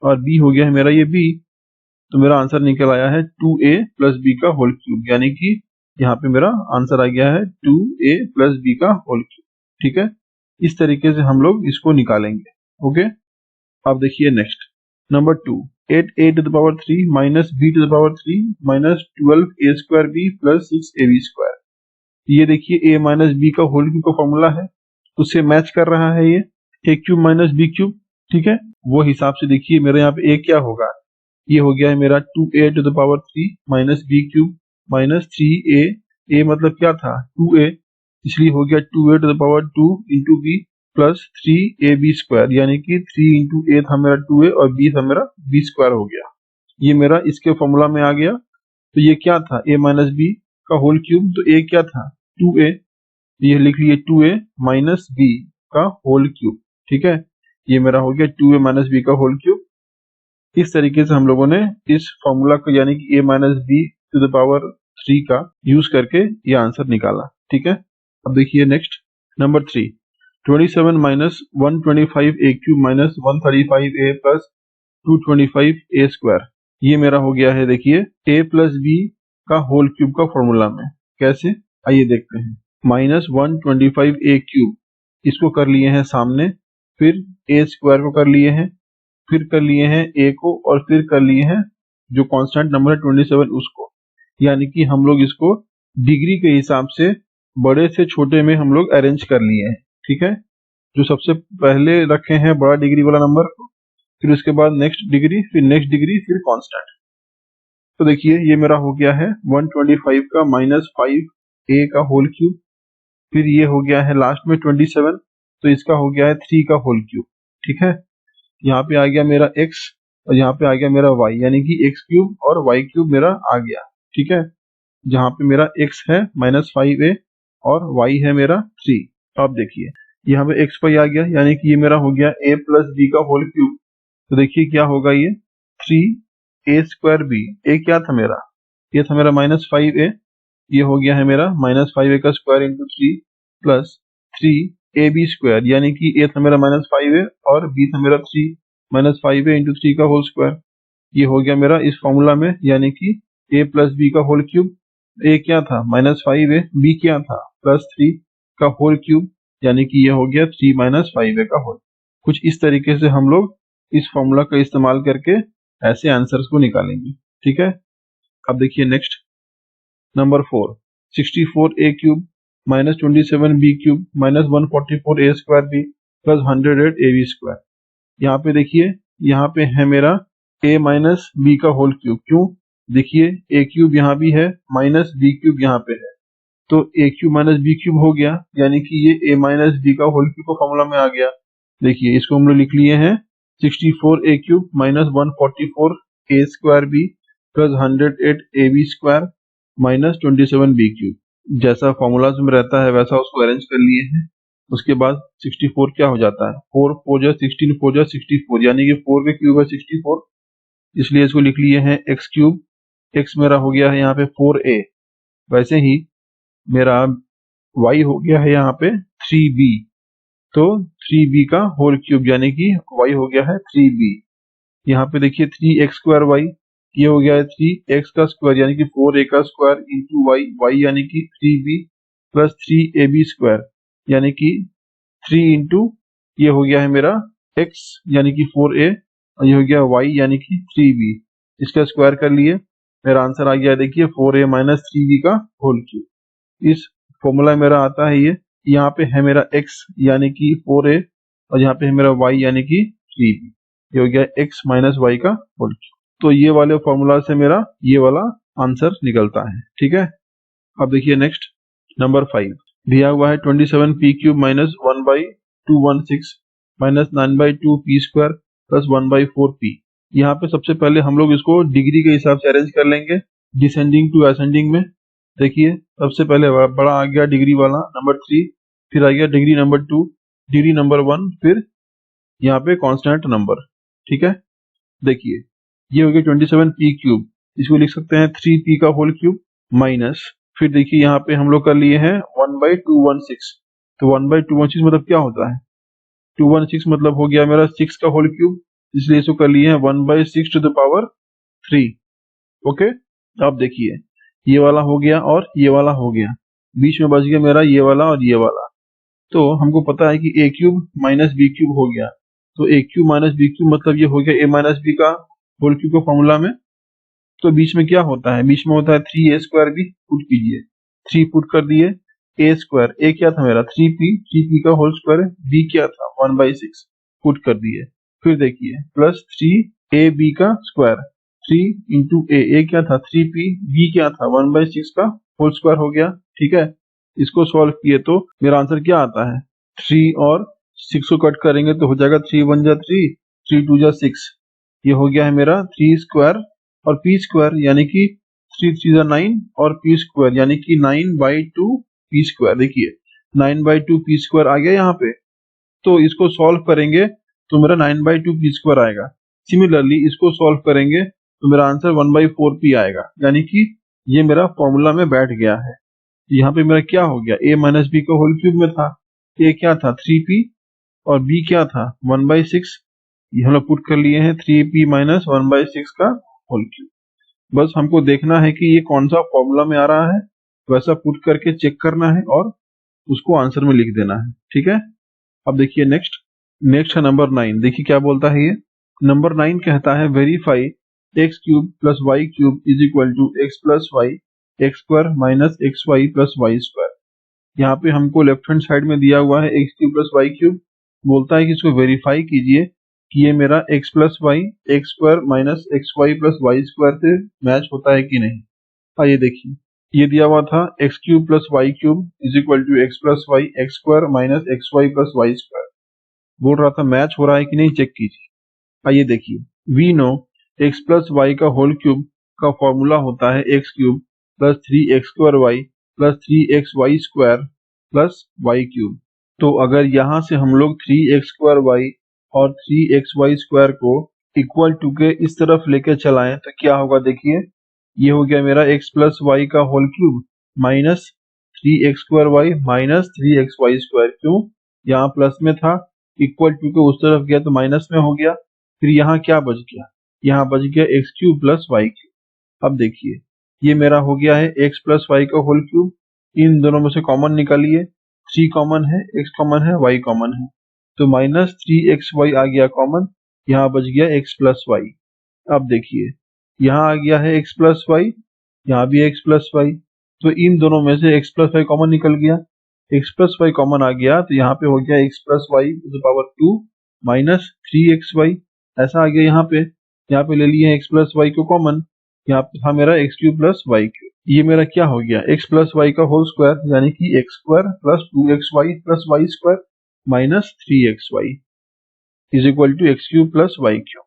और b हो गया है मेरा ये b। तो मेरा आंसर निकल आया है 2a प्लस b का होल क्यूब, यानी कि यहाँ पे मेरा आंसर आ गया है 2a प्लस b का होल क्यूब। ठीक है, इस तरीके से हम लोग इसको निकालेंगे। ओके, अब देखिए next number 2, 8a to the power 3 minus b to the power 3 minus 12a² plus 6ab²। ये देखिए a माइनस b का होल क्यूब का फॉर्मूला है, उससे मैच कर रहा है ये a cube minus b cube. ठीक है, वो हिसाब से देखिए मेरे यहाँ पे a क्या होगा, ये हो गया है मेरा 2a to the power 3 minus b cube minus 3a, a मतलब क्या था 2a, इसलिए हो गया 2a to the power 2 into b plus 3ab², यानी कि 3 इंटू a था मेरा 2a और b था मेरा b² हो गया। ये मेरा इसके फॉर्मूला में आ गया। तो ये क्या था, a माइनस b का होल क्यूब, तो a क्या था 2a, ये लिख लिए 2a माइनस b का होल क्यूब। ठीक है, ये मेरा हो गया 2a माइनस b का होल क्यूब। इस तरीके से हम लोगों ने इस फॉर्मूला को यानी कि a minus B to the power 3 का यूज करके ये आंसर निकाला। ठीक है, अब देखिए next number 3, 27 minus 125a cube minus 135a plus 225a²। ये मेरा हो गया है देखिए a प्लस b का होल क्यूब का फॉर्मूला में। कैसे, आइए देखते हैं। माइनस 125a क्यूब, इसको कर लिए हैं सामने, फिर a² को कर लिए हैं, फिर कर लिए हैं a को और फिर कर लिए हैं जो कांस्टेंट नंबर है 27 उसको, यानी कि हम लोग इसको डिग्री के हिसाब से बड़े से छोटे में हम लोग अरेंज कर लिए हैं। ठीक है, जो सबसे पहले रखे हैं बड़ा डिग्री वाला नंबर को, फिर उसके बाद नेक्स्ट डिग्री, फिर नेक्स्ट डिग्री, फिर कांस्टेंट। तो देखिए ये मेरा हो गया है 125 का -5a का होल क्यूब, फिर ये हो गया है लास्ट में 27, तो इसका हो गया है 3 का होल क्यूब। ठीक है, यहाँ पे आ गया मेरा x और यहाँ पे आ गया मेरा y, यानी कि x क्यूब और y क्यूब मेरा आ गया। ठीक है, जहाँ पे मेरा x है -5a और y है मेरा 3। अब देखिए यहाँ पे x y आ गया, यानी कि ये मेरा हो गया a + b का होल क्यूब। तो देखिए क्या होगा, ये 3a² b, a क्या था मेरा, ये था मेरा -5a, ये हो गया है मेरा -5a का स्क्वायर इंटू 3 प्लस 3ab², यानी कि a था मेरा -5a और b था मेरा 3, -5a इंटू 3 का होल स्क्वायर। ये हो गया मेरा इस फॉर्मूला में, यानी कि a + b का होल क्यूब। a क्या था -5a, b क्या था +3 का होल क्यूब, यानी कि ये हो गया 3 - 5a का होल। कुछ इस तरीके से हम लोग इस फॉर्मूला का इस्तेमाल करके ऐसे आंसर्स को निकालेंगे। ठीक है, अब देखिए next number 4, 64a³ -27b³ -144a² plus 108ab²। यहाँ पे देखिए, यहाँ पे है मेरा a माइनस b का होल क्यूब। क्यों, देखिए a³ यहाँ भी है माइनस b³ यहाँ पे है, तो a³ माइनस b³ हो गया, यानी कि ये a माइनस b का होल क्यूब का फॉर्मूला में आ गया। देखिए इसको हम लोग लिख लिए हैं 64a³ -144a²b plus 108ab² -27b³। जैसा फॉर्मूलाज में रहता है वैसा उसको अरेंज कर लिए हैं। उसके बाद 64 क्या हो जाता है, 4 4 जा 16, 4 जा 64, यानी कि 4 के क्यूब है 64, इसलिए इसको लिख लिए हैं x³। x मेरा हो गया है यहाँ पे 4a, वैसे ही मेरा y हो गया है यहाँ पे 3b, तो 3b का होल क्यूब, यानी कि y हो गया है 3b। यहाँ पे देखिए 3x² y, ये हो गया है 3x का स्क्वायर, यानी कि 4a का स्क्वायर इंटू y, y यानी कि 3b प्लस 3ab², यानी कि 3 इंटू ये हो गया है मेरा x यानी कि 4a और ये हो गया y यानी कि 3b, इसका स्क्वायर कर लिए, मेरा आंसर आ गया देखिए 4a माइनस 3b का होल क्यूब। इस फॉर्मूला मेरा आता है ये, यहाँ पे है मेरा x यानी कि 4a और यहाँ पे है मेरा y यानी कि 3b, ये हो गया x माइनस y का होल क्यूब। तो ये वाले फॉर्मूला से मेरा ये वाला आंसर निकलता है। ठीक है, अब देखिए नेक्स्ट नंबर 5 दिया हुआ है 27p³ -1/216 -9/2p² प्लस 1/4p। यहाँ पे सबसे पहले हम लोग इसको डिग्री के हिसाब से अरेंज कर लेंगे, डिसेंडिंग टू असेंडिंग में। देखिए सबसे पहले बड़ा आ गया डिग्री वाला नंबर 3, फिर आ गया डिग्री नंबर 2, डिग्री नंबर 1, फिर यहाँ पे कांस्टेंट नंबर। ठीक है, देखिए ये हो गया 27p³, इसको लिख सकते हैं 3p का होल क्यूब माइनस, फिर देखिए यहाँ पे हम लोग कर लिए हैं 1/216, तो 1/216 मतलब क्या होता है, 216 मतलब हो गया मेरा 6 का होल क्यूब, इसलिए इसको कर लिए हैं 1/6⁻3। ओके, अब देखिए ये वाला हो गया और ये वाला हो गया, बीच में बच गया मेरा ये वाला और ये वाला। तो हमको पता है कि a³ माइनस b³ हो गया, तो a³ माइनस b³ मतलब ये हो गया a माइनस b का होल क्यूब का फॉर्मूला में। तो बीच में क्या होता है, बीच में होता है 3a² b, पुट कीजिए, 3 पुट कर दिए, a², a क्या था मेरा 3p का होल स्क्वायर, b क्या था 1/6 पुट कर दिए, फिर देखिए प्लस 3ab का स्क्वायर, 3 इंटू a क्या था 3p, b क्या था 1/6 का होल स्क्वायर हो गया। ठीक है, इसको सॉल्व किए तो मेरा आंसर क्या आता है, 3 और 6 को कट करेंगे तो हो जाएगा 3 1 जा 3, 3 2 जा 6, ये हो गया है मेरा 3² और p² यानी कि 3 3 जा 9 और p² यानी कि 9/2p²। देखिए 9/2p² आ गया यहाँ पे, तो इसको सॉल्व करेंगे तो मेरा 9/2p² आएगा। सिमिलरली इसको सॉल्व करेंगे तो मेरा आंसर 1/4p आएगा, यानी कि ये मेरा फॉर्मूला में बैठ गया है। यहाँ पे मेरा क्या हो गया, a माइनस b का होल क्यूब में था, a क्या था 3p और b क्या था 1/6, ये हम लोग पुट कर लिए हैं 3p माइनस 1/6 का होल क्यूब। बस हमको देखना है कि ये कौन सा फॉर्मूला में आ रहा है, वैसा पुट करके चेक करना है और उसको आंसर में लिख देना है। ठीक है, अब देखिए नेक्स्ट है नंबर 9। देखिए क्या बोलता है ये, नंबर 9 कहता है verify x³ plus y³ is equal to x plus y x² minus xy plus y²। यहाँ पे हमको लेफ्ट हैंड साइड में दिया हुआ है x³ प्लस y³, बोलता है कि इसको वेरीफाई कीजिए कि ये मेरा x plus Y X square minus x Y plus Y square से मैच होता है कि नहीं। आइए देखिए, ये दिया हुआ था X cube plus Y cube is equal to X plus Y X square minus x Y plus Y square. बोल रहा था मैच हो रहा है कि नहीं, चेक कीजिए। आइए देखिए, we know X plus Y का होल क्यूब का फॉर्मूला होता है X cube plus 3x square Y plus 3x Y square plus Y cube. तो अगर यहाँ से हम लोग 3x स्क्वायर वाई और 3x वाई स्क्वायर को इक्वल टू के इस तरफ लेके चलाएं तो क्या होगा, देखिए ये हो गया मेरा x प्लस वाई का whole cube minus 3x square Y minus 3x Y square. क्यों, यहाँ प्लस में था, इक्वल टू के उस तरफ गया तो माइनस में हो गया। फिर यहाँ क्या बच गया, यहाँ बच गया x cube plus Y cube. अब देखिए ये मेरा हो गया है एक्स प्लस वाई का होल क्यूब, इन दोनों में से कॉमन निकालिए, 3 कॉमन है, x कॉमन है, y कॉमन है, तो माइनस 3xy आ गया कॉमन, यहाँ बच गया x प्लस वाई। अब देखिए यहाँ आ गया है x प्लस वाई, यहाँ भी x प्लस वाई, तो इन दोनों में से x प्लस वाई कॉमन निकल गया, x प्लस वाई कॉमन आ गया तो यहाँ पे हो गया x plus Y to the power 2 minus 3xy। ऐसा आ गया यहाँ पे ले लिए x प्लस वाई को कॉमन, यहाँ पे था मेरा x cube plus Y cube. ये मेरा क्या हो गया, x प्लस वाई का होल स्क्वायर यानी कि X square plus 2xy plus Y square minus 3xy is equal to X cube plus Y cube.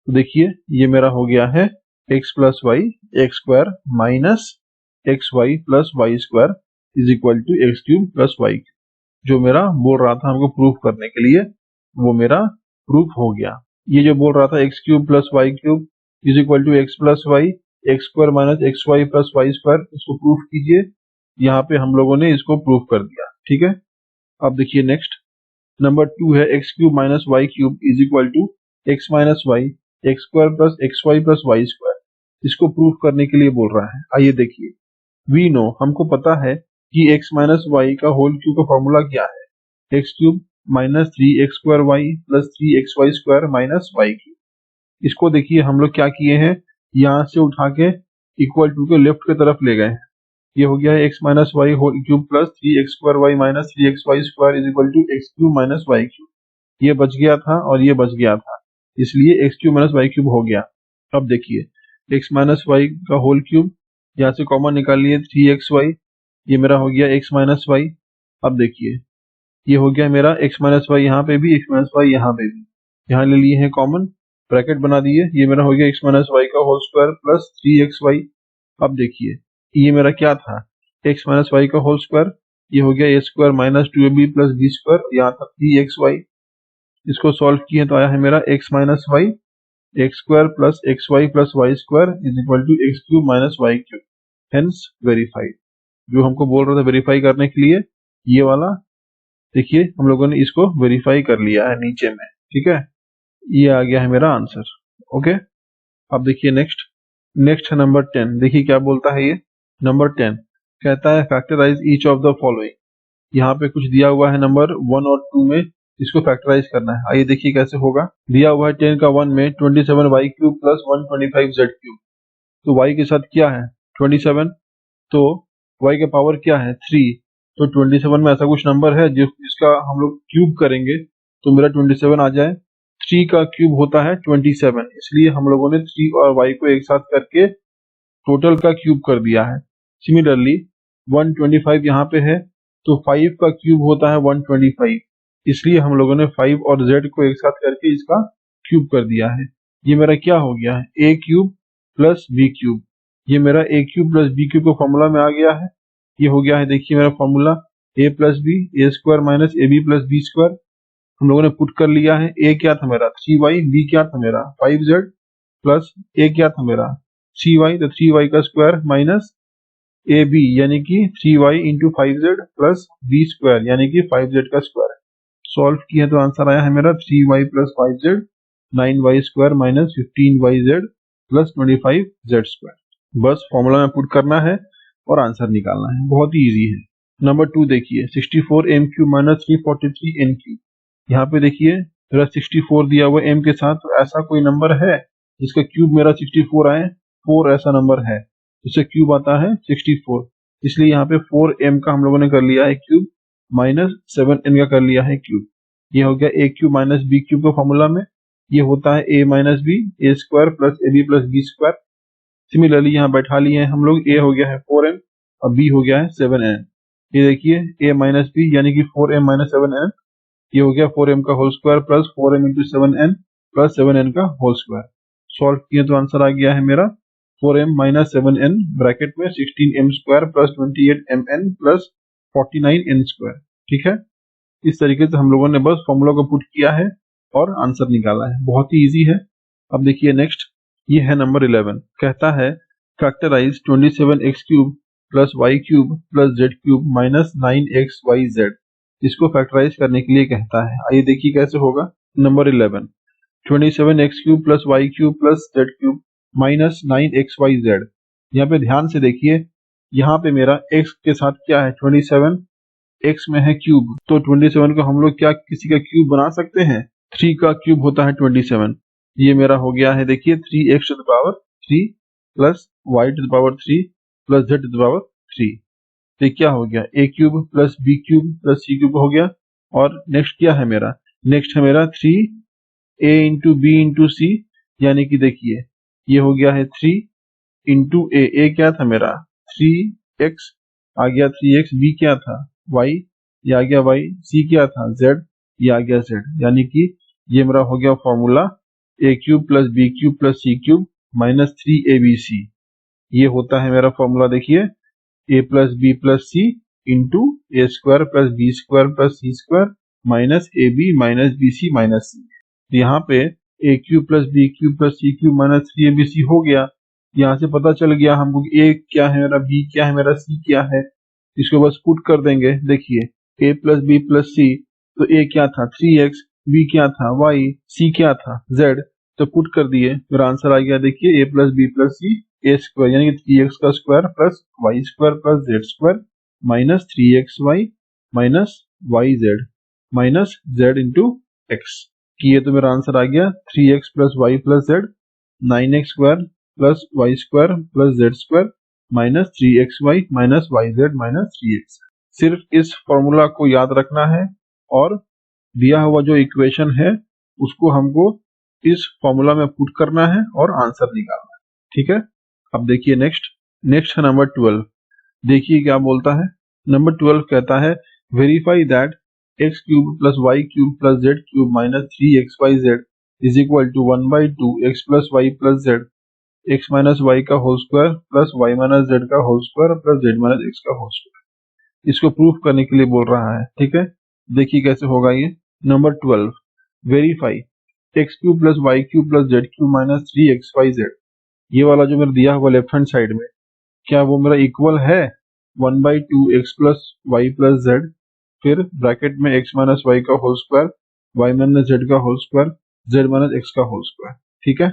तो देखिए ये मेरा हो गया है x plus Y X square minus x Y plus Y square is equal to X cube plus Y cube. जो मेरा बोल रहा था हमको प्रूफ करने के लिए वो मेरा प्रूफ हो गया। ये जो बोल रहा था X cube plus Y cube is equal to X plus Y X square minus x Y plus Y square, इसको प्रूफ कीजिए। यहाँ पे हम लोगों ने इसको प्रूफ कर दिया, ठीक है। अब देखिए नेक्स्ट नंबर 2 है X cube minus Y cube is equal to X minus Y X square plus X Y plus Y square. इसको प्रूफ करने के लिए बोल रहा है। आइए देखिए, वी नो हमको पता है कि x माइनस वाई का होल क्यूब का फॉर्मूला क्या है, X cube minus 3x square Y plus 3x Y square minus Y cube. इसको देखिए हम लोग क्या किए हैं, यहाँ से उठा के इक्वल टू के लेफ्ट के तरफ ले गए हैं। ये हो गया है x minus Y whole cube plus 3x square Y minus 3x Y square is equal to X cube minus Y cube. ये बच गया था और ये बच गया था, इसलिए X cube minus Y cube हो गया। अब देखिए x माइनस वाई का होल क्यूब, यहाँ से कॉमन निकालिए 3xy, ये मेरा हो गया x माइनस वाई। अब देखिए ये हो गया मेरा x माइनस वाई, यहाँ पे भी x माइनस वाई, यहाँ पे भी, यहाँ ले लिए हैं कॉमन, ब्रैकेट बना दिए, ये मेरा हो गया x माइनस वाई का होल स्क्वायर प्लस 3xy। अब देखिए ये मेरा क्या था, x माइनस वाई का होल स्क्वायर, ये हो गया a square minus 2ab plus b square, यहाँ था 3xy। इसको सॉल्व किए तो आया है मेरा x minus Y X square plus X Y plus Y square is equal to X cube minus Y cube, hence verified. जो हमको बोल रहा था वेरीफाई करने के लिए, ये वाला देखिए हम लोगों ने इसको वेरीफाई कर लिया है नीचे में, ठीक है। ये आ गया है मेरा आंसर, ओके। अब देखिए नेक्स्ट है नंबर 10। देखिए क्या बोलता है ये नंबर 10, कहता है factorise each of the following. यहाँ पे कुछ दिया हुआ है नंबर 1 और 2 में, इसको फैक्टराइज करना है। आइए देखिए कैसे होगा। दिया हुआ है 10 का 1 में 27y cube plus 125z cube, तो y के साथ क्या है 27, तो y का पावर क्या है 3, तो 27 में ऐसा कुछ नंबर है जिसका हम लोग क्यूब करेंगे तो मेरा 27 आ जाए। 3 का क्यूब होता है 27, इसलिए हम लोगों ने 3 और y को एक साथ करके टोटल का क्यूब कर दिया है। सिमिलरली 125 यहाँ पे है तो 5 का क्यूब होता है 125, इसलिए हम लोगों ने 5 और z को एक साथ करके इसका क्यूब कर दिया है। ये मेरा क्या हो गया है a cube plus b cube, ये मेरा a cube plus b cube का फॉर्मूला में आ गया है। ये हो गया है देखिए मेरा formula a plus B A square minus A B plus B square, हम लोगों ने पुट कर लिया है। a क्या था मेरा 3y, b क्या था मेरा 5z प्लस a क्या था मेरा 3y, तो 3y का स्क्वायर माइनस ए बी यानी कि 3y into 5z plus B square यानी कि 5z का स्क्वायर। सॉल्व किया तो आंसर आया है मेरा 3y plus 5z 9y square minus 15yz plus 25z square. बस फॉर्मूला में पुट करना है और आंसर निकालना है, बहुत ही इजी है। नंबर 2 देखिए 64m cube minus 343n cube. यहाँ पे देखिए मेरा 64 दिया हुआ m के साथ, तो ऐसा कोई नंबर है जिसका क्यूब मेरा 64 आए, 4 ऐसा नंबर है जिसका क्यूब आता है 64, इसलिए यहाँ पे 4m का हम लोगों ने कर लिया है क्यूब माइनस 7n का कर लिया है क्यूब। ये हो गया a cube minus b cube का फॉर्मूला में, ये होता है a minus B A square plus A B plus B square. Similarly यहाँ बैठा लिए हैं हम लोग, a हो गया है 4m और b हो गया है 7n। ये देखिए a माइनस बी यानी कि 4m माइनस 7n, ये हो गया 4m का whole square plus 4m into 7n plus 7n का होल स्क्वायर। सॉल्व किए तो आंसर आ गया है मेरा 4m माइनस 7n ब्रैकेट में 16m square plus 28mn plus 49n square. ठीक है, इस तरीके से हम लोगों ने बस फॉर्मूला को पुट किया है और आंसर निकाला है, बहुत ही इजी है। अब देखिए नेक्स्ट, ये है नंबर 11, कहता है factorise 27x cube plus Y cube plus Z cube minus 9xyz। इसको फैक्टराइज करने के लिए कहता है, आइए देखिए कैसे होगा। Number 11, 27x cube plus Y cube plus Z cube minus 9xyz। यहाँ पे ध्यान से देखिए, यहाँ पे मेरा x के साथ क्या है 27, x में है क्यूब, तो 27 को हम लोग क्या किसी का क्यूब बना सकते हैं, 3 का क्यूब होता है 27। ये मेरा हो गया है देखिए 3x to the power 3 plus y to the power 3 plus z to the power 3। तो क्या हो गया a cube plus b cube plus c cube हो गया। और नेक्स्ट क्या है मेरा, नेक्स्ट है मेरा 3a इंटू बी इंटू सी, यानी कि देखिए ये हो गया है 3 इंटू a क्या था मेरा 3x आ गया 3x, b क्या था y, ये आ गया y, c क्या था z, ये आ गया z, यानी कि ये मेरा हो गया formula a cube plus b cube plus c cube minus 3abc। ये होता है मेरा फॉर्मूला देखिए a plus b plus c into A square plus B square plus C square minus A B minus B C minus C. यहाँ पे a cube plus b cube plus c cube minus 3abc हो गया। यहाँ से पता चल गया हमको कि a क्या है मेरा, b क्या है मेरा, c क्या है। इसको बस पुट कर देंगे, देखिए a प्लस बी प्लस सी, तो a क्या था 3x, b क्या था y, c क्या था z, तो पुट कर दिए, मेरा आंसर आ गया देखिए a plus B plus C A square यानी कि 3x का square plus Y square plus Z square minus 3xy minus Y Z minus Z into X. ये तो मेरा आंसर आ गया 3x plus Y plus Z 9x square plus Y square plus Z square minus 3xy minus Y Z minus 3x। सिर्फ इस फॉर्मूला को याद रखना है और दिया हुआ जो इक्वेशन है उसको हमको इस फॉर्मूला में पुट करना है और आंसर निकालना है। ठीक है, अब देखिए नेक्स्ट है नंबर 12। देखिए क्या बोलता है, नंबर 12 कहता है verify that x cube plus Y cube plus Z cube minus 3xyz is equal to 1/2 x plus Y plus Z x minus Y का whole square plus Y minus Z का whole square plus Z minus X का होल स्क्वायर। इसको प्रूफ करने के लिए बोल रहा है। ठीक है, देखिए कैसे होगा ये। Number 12, verify x cube plus Y cube plus Z cube minus 3xyz। ये वाला जो मेरा दिया हुआ लेफ्ट हैंड साइड में, क्या वो मेरा इक्वल है 1/2 x plus Y plus Z, फिर ब्रैकेट में x माइनस वाई का whole square Y minus Z का whole square Z minus X का होल स्क्वायर। ठीक है,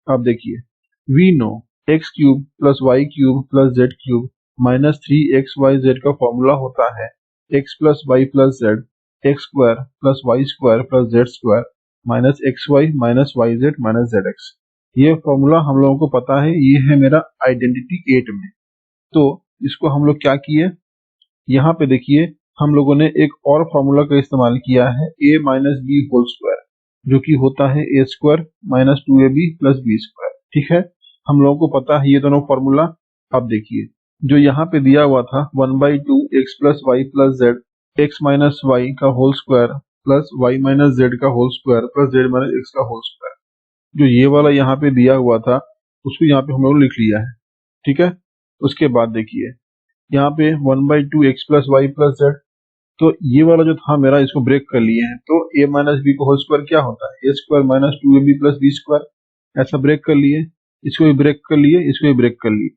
अब देखिए we know x cube plus Y cube plus Z cube minus 3xyz का फॉर्मूला होता है x plus Y plus Z x square plus Y square plus Z square minus x Y minus Y Z minus z x. ये फॉर्मूला हम लोगों को पता है, ये है मेरा आइडेंटिटी 8 में। तो इसको हम लोग क्या किए, यहाँ पे देखिए हम लोगों ने एक और फॉर्मूला का इस्तेमाल किया है a minus B whole square, जो कि होता है a square minus 2ab plus B square. ठीक है, हम लोगों को पता है ये दोनों फॉर्मूला। अब देखिए जो यहाँ पे दिया हुआ था 1/2 x plus Y plus Z X minus Y का whole square plus Y minus Z का whole square plus Z minus X का होल स्क्वायर, जो ये वाला यहाँ पे दिया हुआ था उसको यहाँ पे हम लोग लिख लिया है। ठीक है, उसके बाद देखिए यहाँ पे 1/2 x plus Y plus Z, तो ये वाला जो था मेरा इसको ब्रेक कर लिए हैं, तो a माइनस बी का होल स्क्वायर क्या होता है a square minus 2ab plus B square, ऐसा ब्रेक कर लिए, इसको भी ब्रेक कर लिए, इसको भी ब्रेक कर लिए।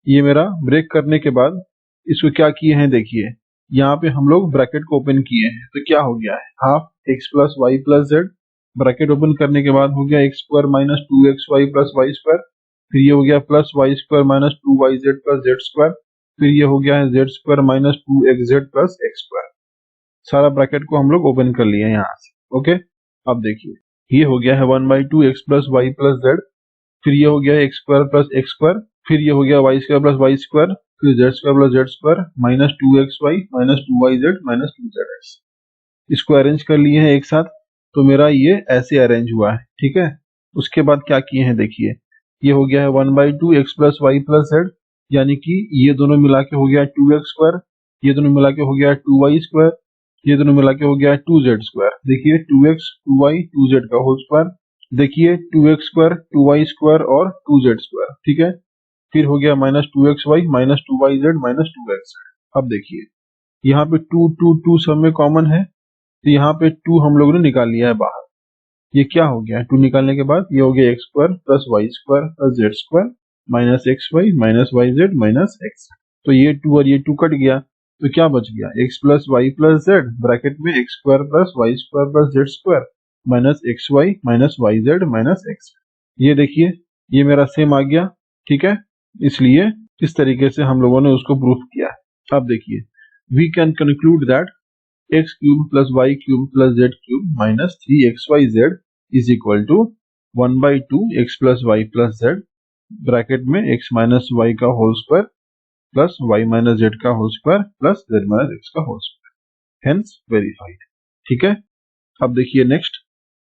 ये मेरा ब्रेक करने के बाद इसको क्या किए हैं देखिए, यहाँ पे हम लोग ब्रैकेट को ओपन किए हैं, तो क्या हो गया है half x plus Y plus Z, bracket open करने के बाद हो गया x square minus 2xy plus Y square, फिर ये हो गया plus Y square minus 2yz plus Z square, फिर ये हो गया है Z square minus 2xz plus X square. सारा ब्रैकेट को हम लोग ओपन कर लिए यहाँ से। ओके, अब देखिए ये हो गया है 1/2 x plus Y plus Z, फिर ये हो गया है x square plus X square, फिर ये हो गया वाई स्क्वायर प्लस वाई स्क्वायर, फिर Z square plus Z square minus 2xy minus 2yz minus 2zx। इसको अरेंज कर लिए हैं एक साथ, तो मेरा ये ऐसे अरेंज हुआ है, ठीक है। उसके बाद क्या किए हैं देखिए, ये हो गया है 1/2 x plus Y plus Z, यानी कि ये दोनों मिला के हो गया 2x स्क्वायर, ये दोनों मिला के हो गया 2y स्क्वायर, ये दोनों मिला के हो गया 2z स्क्वायर। देखिए 2x 2y 2z का होल स्क्वायर, देखिए 2x स्क्वायर 2y स्क्वायर और 2z स्क्वायर, ठीक है। फिर हो गया -2xy -2yz -2xz। अब देखिए यहाँ पे 2 2 2 सब में कॉमन है, तो यहाँ पे 2 हम लोगों ने निकाल लिया है बाहर। ये क्या हो गया 2 निकालने के बाद, ये हो गया x square plus Y square plus Z square minus x Y minus Y Z minus X. तो ये 2 और ये 2 कट गया, तो क्या बच गया x plus Y plus Z bracket में x square plus Y square plus Z square minus x Y minus Y Z minus X. ये देखिए ये मेरा सेम आ गया, ठीक है। इसलिए इस तरीके से हम लोगों ने उसको प्रूफ किया है। अब देखिए we can conclude that x cube plus Y cube plus Z cube minus 3xyz is equal to 1/2 x plus Y plus Z bracket में x माइनस वाई का whole square plus y minus Z का whole square plus z minus x का होल स्क्वायर, हेंस वेरीफाइड, ठीक है। अब देखिए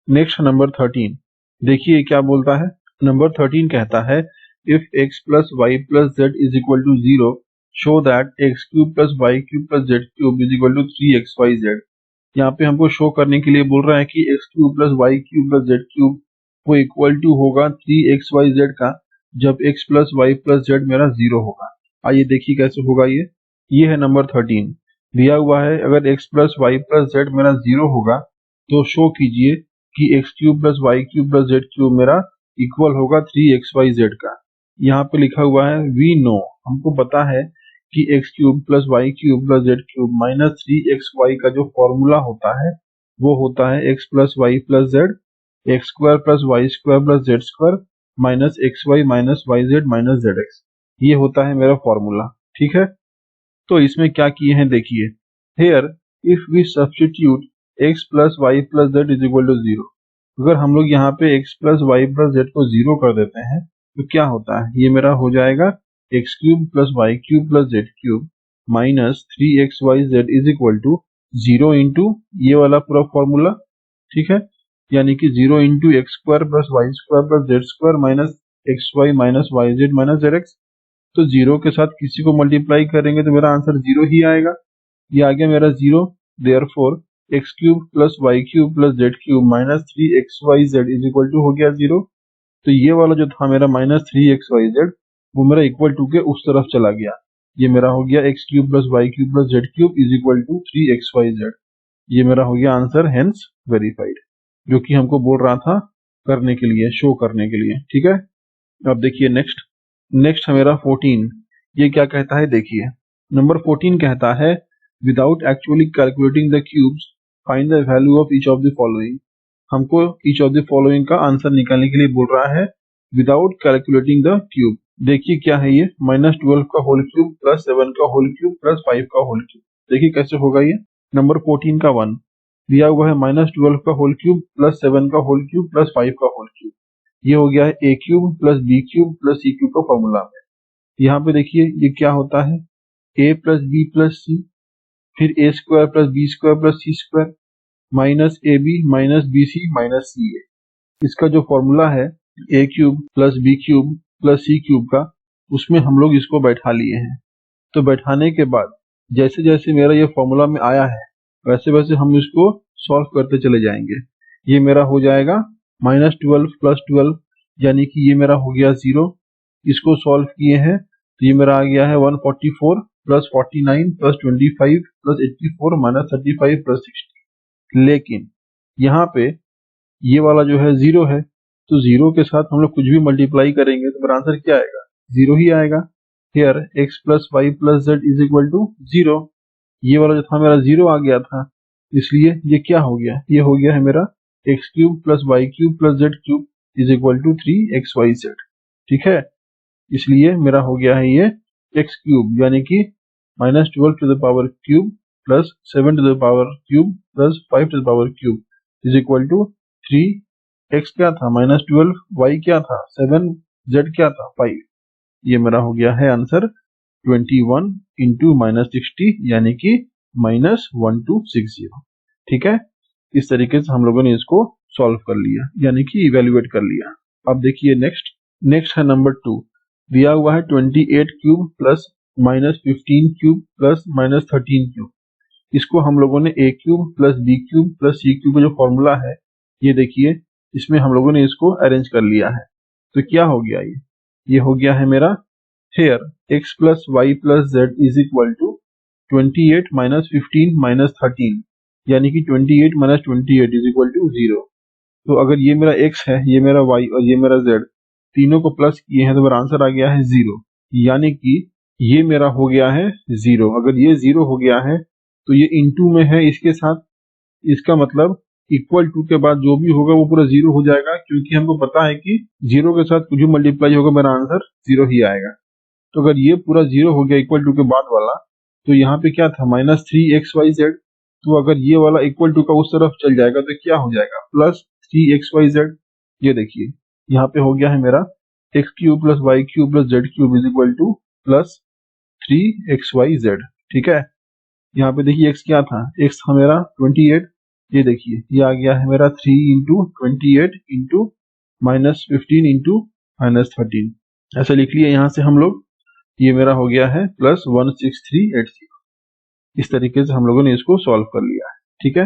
नेक्स्ट नंबर 13, देखिए क्या बोलता है। नंबर 13 कहता है if x plus Y plus Z is equal to 0 show that x cube plus Y cube plus Z cube is equal to 3xyz। यहाँ पे हमको शो करने के लिए बोल रहा है कि x cube plus Y cube plus Z cube वो इक्वल टू होगा 3xyz का जब x plus Y plus Z मेरा 0 होगा। आइए देखिए कैसे होगा ये है नंबर 13, दिया हुआ है अगर x plus Y plus Z मेरा 0 होगा तो शो कीजिए कि x cube plus Y cube plus Z cube मेरा इक्वल होगा 3xyz का। यहाँ पे लिखा हुआ है वी नो, हमको पता है कि x cube plus Y cube plus Z cube minus 3xy का जो फॉर्मूला होता है वो होता है x plus Y plus Z x square plus Y square plus Z square minus x Y minus Y Z minus z x. ये होता है मेरा फॉर्मूला, ठीक है। तो इसमें क्या किए हैं देखिए, here if we substitute x plus Y plus Z is equal to 0, अगर हम लोग यहाँ पे x plus Y plus z को 0 कर देते हैं तो क्या होता है, ये मेरा हो जाएगा x cube plus Y cube plus Z cube minus 3xyz is equal to 0 into ये वाला पूरा फॉर्मूला, ठीक है, यानी कि 0 into x square plus Y square plus Z square minus x Y minus Y Z minus z x. तो 0 के साथ किसी को मल्टीप्लाई करेंगे तो मेरा आंसर 0 ही आएगा। ये आ गया मेरा 0, therefore x cube plus Y cube plus Z cube minus 3xyz is equal to हो गया 0। तो ये वाला जो था मेरा माइनस 3xyz वो मेरा इक्वल टू के उस तरफ चला गया, ये मेरा हो गया x cube plus Y cube plus Z cube is equal to 3xyz। ये मेरा हो गया आंसर, हेंस वेरीफाइड, जो कि हमको बोल रहा था करने के लिए, शो करने के लिए, ठीक है। अब देखिए नेक्स्ट है मेरा 14, ये क्या कहता है देखिए। नंबर 14 कहता है without actually calculating the cubes find the value of each of the following. हमको ईच ऑफ द फॉलोइंग का आंसर निकालने के लिए बोल रहा है विदाउट कैलकुलेटिंग द क्यूब। देखिए क्या है ये, -12 का होल क्यूब प्लस 7 का होल क्यूब प्लस 5 का होल क्यूब। देखिए कैसे होगा ये। नंबर 14 का 1 दिया हुआ है -12 का होल क्यूब प्लस 7 का होल क्यूब प्लस 5 का होल क्यूब। ये हो गया है A cube plus B cube plus C cube का फॉर्मूला में। यहाँ पे देखिए ये क्या होता है, A plus B plus C, फिर A square plus B square plus C square minus A B minus B C minus C A. इसका जो फॉर्मूला है A cube plus B cube plus C cube का, उसमें हम लोग इसको बैठा लिए हैं। तो बैठाने के बाद जैसे जैसे मेरा ये फॉर्मूला में आया है वैसे वैसे हम इसको सॉल्व करते चले जाएंगे। ये मेरा हो जाएगा -12 प्लस 12, यानी कि ये मेरा हो गया 0। इसको सॉल्व किए हैं तो ये मेरा आ गया है 144 plus 49 plus 25 plus 84 minus 35 plus 60। लेकिन यहाँ पे ये वाला जो है 0 है, तो 0 के साथ हम लोग कुछ भी मल्टीप्लाई करेंगे तो मेरा आंसर क्या आएगा, 0 ही आएगा। Here x plus Y plus Z is equal to 0। ये वाला जो था मेरा 0 आ गया था, इसलिए ये क्या हो गया, ये हो गया है मेरा x cube plus Y cube plus Z cube is equal to 3xyz, ठीक है। इसलिए मेरा हो गया है ये एक्स क्यूब, यानी कि -12 to the power cube plus 7 to the power cube plus 5 to the power cube is equal to 3x क्या था -12, y क्या था 7, z क्या था 5। ये मेरा हो गया है आंसर 21 इंटू -60, यानी कि -1260, ठीक है। इस तरीके से हम लोगों ने इसको सॉल्व कर लिया, यानी कि इवेल्युएट कर लिया। अब देखिए नेक्स्ट है नंबर 2। दिया हुआ है 28 cube plus -15 cube plus -13 cube. इसको हम लोगों ने a cube plus b cube plus c cube का जो फॉर्मूला है, ये देखिए इसमें हम लोगों ने इसको अरेंज कर लिया है। तो क्या हो गया, ये हो गया है मेरा here x plus Y plus Z is equal to 28 minus 15 minus 13, यानी कि 28 माइनस 28 इज इक्वल टू 0। तो अगर ये मेरा x है, ये मेरा y और ये मेरा z, तीनों को प्लस किए हैं तो मेरा आंसर आ गया है 0, यानी कि ये मेरा हो गया है 0। अगर ये 0 हो गया है तो ये इनटू में है इसके साथ, इसका मतलब इक्वल टू के बाद जो भी होगा वो पूरा 0 हो जाएगा, क्योंकि हमको पता है कि 0 के साथ कुछ भी मल्टीप्लाई होगा मेरा आंसर 0 ही आएगा। तो अगर ये पूरा 0 हो गया इक्वल टू के बाद वाला, तो यहाँ पे क्या था -3xyz, तो अगर ये वाला इक्वल टू का उस तरफ चल जाएगा तो क्या हो जाएगा +3xyz। ये देखिए यहाँ पे हो गया है मेरा x cube plus Y cube plus Z cube is equal to +3xyz। ठीक है, यहाँ पे देखिए x क्या था, x था मेरा 28, ये देखिए ये आ गया है मेरा 3 इंटू 28 इंटू -15 इंटू -13, ऐसा लिख लिया यहाँ से हम लोग। ये मेरा हो गया है +16380। इस तरीके से हम लोगों ने इसको सॉल्व कर लिया है। ठीक है,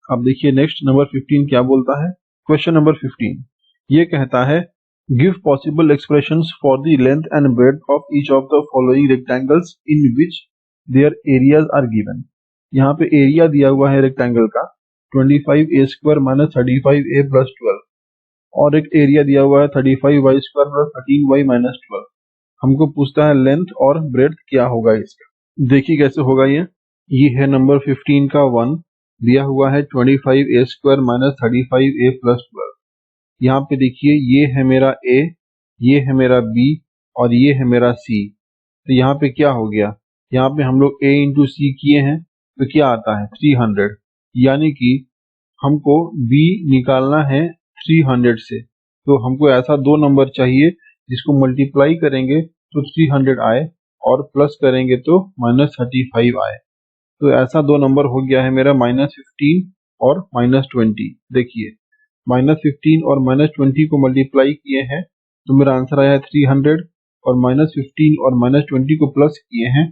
अब देखिए नेक्स्ट नंबर 15 क्या बोलता है। क्वेश्चन नंबर 15 ये कहता है give possible expressions for the length and breadth of each of the following rectangles in which their areas are given. यहाँ पे एरिया दिया हुआ है रेक्टेंगल का 25a square minus 35a plus 12, और एक एरिया दिया हुआ है 35y square plus 13y minus 12। हमको पूछता है लेंथ और ब्रेड्थ क्या होगा इसका। देखिए कैसे होगा ये है नंबर 15 का 1, दिया हुआ है 25a square minus 35a plus 12। यहाँ पे देखिए ये है मेरा a, ये है मेरा b और ये है मेरा c। तो यहाँ पे क्या हो गया, यहाँ पे हम लोग a इंटू सी किए हैं तो क्या आता है 300, यानी कि हमको b निकालना है 300 से। तो हमको ऐसा दो नंबर चाहिए जिसको मल्टीप्लाई करेंगे तो 300 आए और प्लस करेंगे तो -35 आए। तो ऐसा दो नंबर हो गया है मेरा -15 और -20। देखिए -15 और -20 को मल्टीप्लाई किए हैं तो मेरा आंसर आया है 300, और -15 और -20 को प्लस किए हैं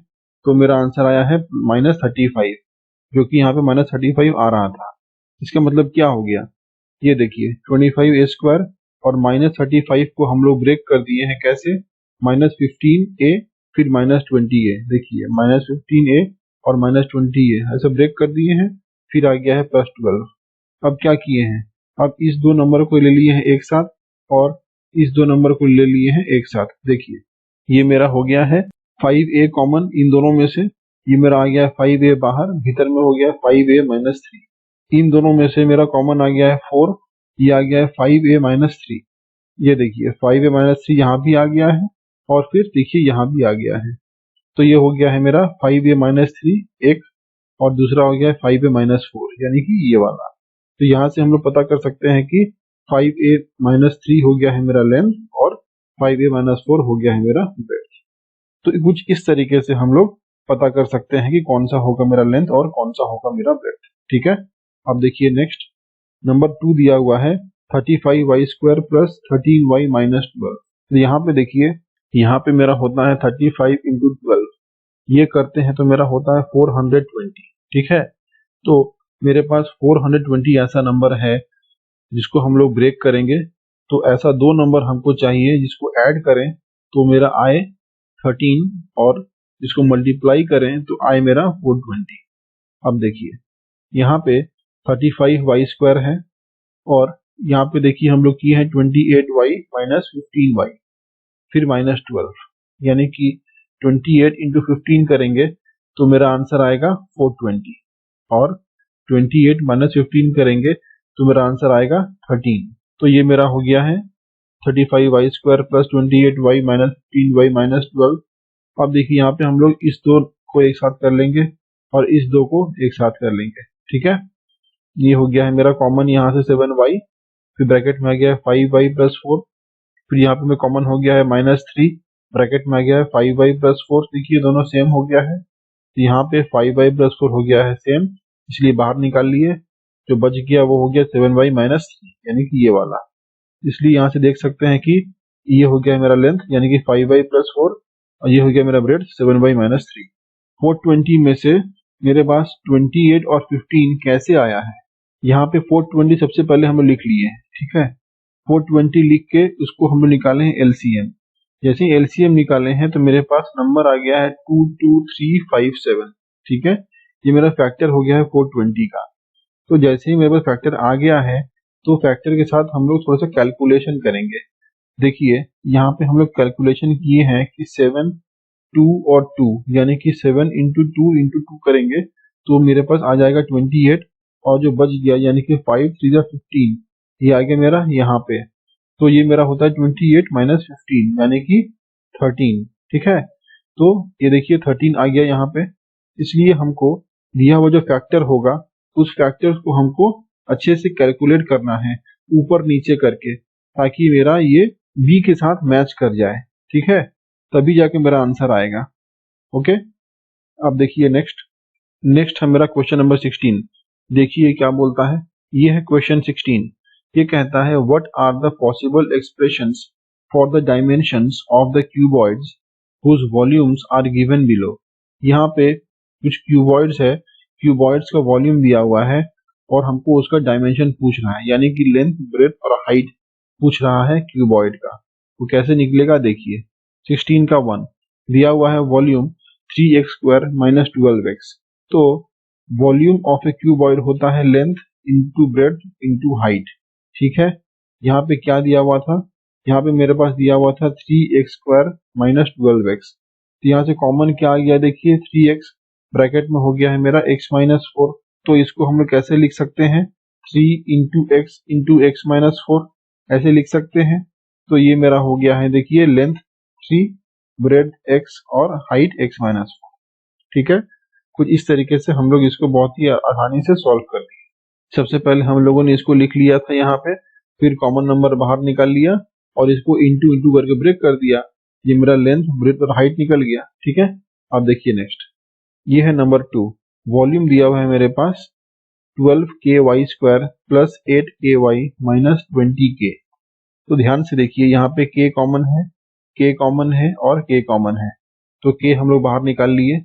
तो मेरा आंसर आया है -35, जो कि यहाँ पे -35 आ रहा था। इसका मतलब क्या हो गया, ये देखिए 25a स्क्वायर और -35 को हम लोग ब्रेक कर दिए हैं कैसे, -15a फिर -20a। देखिए -15a और -20a ऐसे ब्रेक कर दिए हैं, फिर आ गया है +12। अब क्या किए हैं, अब इस दो नंबर को ले लिए हैं एक साथ और इस दो नंबर को ले लिए हैं एक साथ। देखिए ये मेरा हो गया है 5a कॉमन इन दोनों में से, ये मेरा आ गया है 5a बाहर, भीतर में हो गया 5a माइनस 3। इन दोनों में से मेरा कॉमन आ गया है 4, ये आ गया है 5a माइनस 3। ये देखिए 5a माइनस 3 यहाँ भी आ गया है और फिर देखिए यहाँ भी आ गया है। तो ये हो गया है मेरा 5a माइनस 3 एक, और दूसरा हो गया है 5a माइनस 4, यानी कि ये वाला। तो यहाँ से हम लोग पता कर सकते हैं कि 5a माइनस 3 हो गया है मेरा लेंथ और 5a माइनस 4 हो गया है मेरा ब्रेड्थ। तो कुछ इस तरीके से हम लोग पता कर सकते हैं कि कौन सा होगा मेरा लेंथ और कौन सा होगा मेरा ब्रेड्थ। ठीक है, अब देखिए नेक्स्ट नंबर 2 दिया हुआ है 35y square plus 13y minus 12। तो यहाँ पे देखिए यहाँ पे मेरा होता है 35 इंटू 12, ये करते हैं तो मेरा होता है 420। ठीक है, तो मेरे पास 420 ऐसा नंबर है जिसको हम लोग ब्रेक करेंगे, तो ऐसा दो नंबर हमको चाहिए जिसको ऐड करें तो मेरा आए 13 और जिसको मल्टीप्लाई करें तो आए मेरा 420। अब देखिए यहाँ पे 35y स्क्वायर है और यहाँ पे देखिए हम लोग किए हैं 28y माइनस 15y फिर -12, यानी कि 28 इंटू 15 करेंगे तो मेरा आंसर आएगा 420, और 28 माइनस 15 करेंगे तो मेरा आंसर आएगा 13। तो ये मेरा हो गया है 35y square plus 28y minus 15y minus 12। अब देखिए यहाँ पे हम लोग इस दो को एक साथ कर लेंगे और इस दो को एक साथ कर लेंगे। ठीक है, ये हो गया है मेरा कॉमन यहाँ से 7y, फिर ब्रैकेट में आ गया है 5y प्लस 4, फिर यहाँ पे में कॉमन हो गया है -3, ब्रैकेट में आ गया है 5y प्लस 4। देखिए दोनों सेम हो गया है, तो यहाँ पे 5y प्लस 4 हो गया है सेम, इसलिए बाहर निकाल लिए। जो बच गया वो हो गया 7y माइनस 3 यानी कि ये वाला। इसलिए यहाँ से देख सकते हैं कि ये हो गया मेरा लेंथ यानी कि 5y प्लस 4 और ये हो गया मेरा ब्रेड 7y माइनस 3। 420 में से मेरे पास 28 और 15 कैसे आया है? यहाँ पे 420 सबसे पहले हम लोग लिख लिए हैं, ठीक है। 420 लिख के उसको हम लोग निकाले हैं एलसीएम। जैसे ही एलसीएम निकाले हैं तो मेरे पास नंबर आ गया है 22357, ठीक है। ये मेरा फैक्टर हो गया है 420 का। तो जैसे ही मेरे पास फैक्टर आ गया है तो फैक्टर के साथ हम लोग थोड़ा सा कैलकुलेशन करेंगे। देखिए यहाँ पे हम लोग कैलकुलेशन किए हैं कि 7, 2 और 2 यानी कि 7 इंटू 2 करेंगे तो मेरे पास आ जाएगा 28 और जो बच गया यानी कि 5 3 15 ये आ गया मेरा यहाँ पे। तो ये मेरा होता है 28 माइनस 15 यानी कि 13, ठीक है। तो ये देखिए 13 आ गया यहाँ पे। इसलिए हमको दिया हुआ जो फैक्टर होगा उस फैक्टर को हमको अच्छे से कैलकुलेट करना है ऊपर नीचे करके, ताकि मेरा ये b के साथ मैच कर जाए, ठीक है। तभी जाके मेरा आंसर आएगा। ओके, अब देखिए नेक्स्ट है मेरा क्वेश्चन नंबर 16। देखिए क्या बोलता है, ये है क्वेश्चन 16। ये कहता है what are the possible expressions for the dimensions of the cuboids whose volumes are given below. यहाँ पे कुछ क्यूबॉइड्स है, क्यूबॉइड्स का वॉल्यूम दिया हुआ है और हमको उसका डायमेंशन पूछ रहा है, यानी कि लेंथ, ब्रेथ और हाइट पूछ रहा है क्यूबॉइड का। वो कैसे निकलेगा देखिए। 16 का 1 दिया हुआ है volume 3x square minus 12x। तो वॉल्यूम ऑफ ए क्यूबॉइड होता है length into breadth into height, ठीक है। यहाँ पे क्या दिया हुआ था, यहाँ पे मेरे पास दिया हुआ था 3x स्क्वायर माइनस 12x। तो यहाँ से कॉमन क्या आ गया देखिए 3x, ब्रैकेट में हो गया है मेरा x माइनस 4। तो इसको हम लोग कैसे लिख सकते हैं, 3 इंटू एक्स माइनस 4 ऐसे लिख सकते हैं। तो ये मेरा हो गया है देखिए लेंथ 3, ब्रेथ x और हाइट x माइनस 4, ठीक है। कुछ इस तरीके से हम लोग इसको बहुत ही आसानी से सॉल्व कर दिए। सबसे पहले हम लोगों ने इसको लिख लिया था यहाँ पे, फिर कॉमन नंबर बाहर निकाल लिया और इसको इंटू इंटू करके ब्रेक कर दिया। ये मेरा लेंथ, ब्रेथ और हाइट निकल गया, ठीक है। अब देखिए नेक्स्ट, ये है नंबर 2। वॉल्यूम दिया हुआ है मेरे पास 12ky square plus 8ky minus 20k। तो ध्यान से देखिए यहाँ पे k कॉमन है, k कॉमन है और k कॉमन है। तो k हम लोग बाहर निकाल लिए,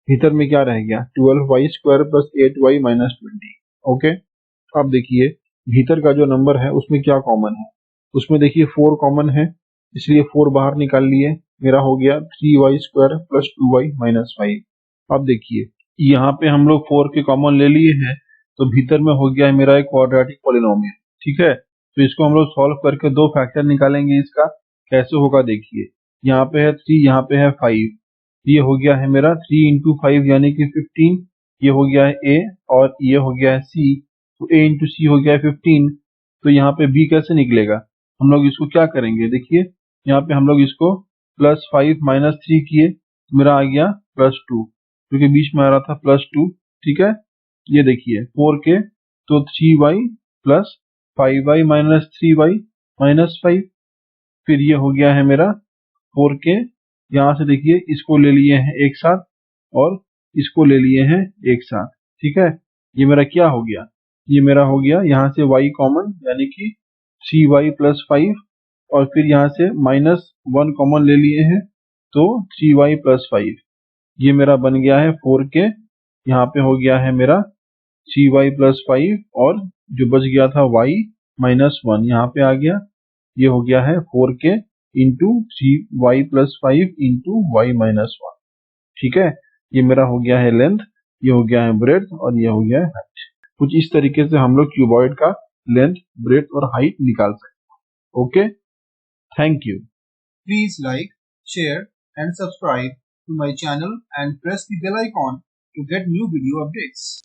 भीतर में क्या रह गया 12y square plus 8y minus 20। Okay, अब देखिए भीतर का जो नंबर है उसमें क्या कॉमन है, उसमें देखिए 4 कॉमन है, इसलिए 4 बाहर निकाल लिए, मेरा हो गया 3y square plus 2y minus 5। अब देखिए यहाँ पे हम लोग 4 के कॉमन ले लिए हैं तो भीतर में हो गया है मेरा एक क्वाड्रेटिक पॉलिनोमियल, ठीक है। तो इसको हम लोग सॉल्व करके दो फैक्टर निकालेंगे। इसका कैसे होगा देखिए, यहाँ पे है 3, यहाँ पे है 5। ये हो गया है मेरा 3 इंटू 5 यानी कि 15। ये हो गया है a और ये हो गया है c। तो a इंटू सी हो गया है 15। तो यहाँ पे b कैसे निकलेगा, हम लोग इसको क्या करेंगे देखिए, यहाँ पे हम लोग इसको प्लस 5 माइनस 3 किए तो मेरा आ गया प्लस 2, क्योंकि बीच में आ रहा था प्लस 2, ठीक है। ये देखिए 4 के तो 3y plus 5y minus 3y minus 5। फिर ये हो गया है मेरा 4 के, यहाँ से देखिए इसको ले लिए हैं एक साथ और इसको ले लिए हैं एक साथ, ठीक है। ये मेरा क्या हो गया, ये मेरा हो गया यहाँ से y कॉमन यानी कि 3y प्लस 5 और फिर यहाँ से माइनस 1 कॉमन ले लिए हैं तो 3y प्लस 5। ये मेरा बन गया है 4 के, यहाँ पे हो गया है मेरा 3y प्लस 5 और जो बच गया था y माइनस 1 यहाँ पे आ गया। ये हो गया है 4 के into 3y plus 5 into y minus 1, ठीक है। ये मेरा हो गया है लेंथ, ये हो गया है ब्रेथ और ये हो गया है हाइट। कुछ इस तरीके से हम लोग क्यूबॉइड का लेंथ, ब्रेथ और हाइट निकाल सकते हैं। Okay, thank you. Please like, share and subscribe to my channel and press the bell icon to get new video updates.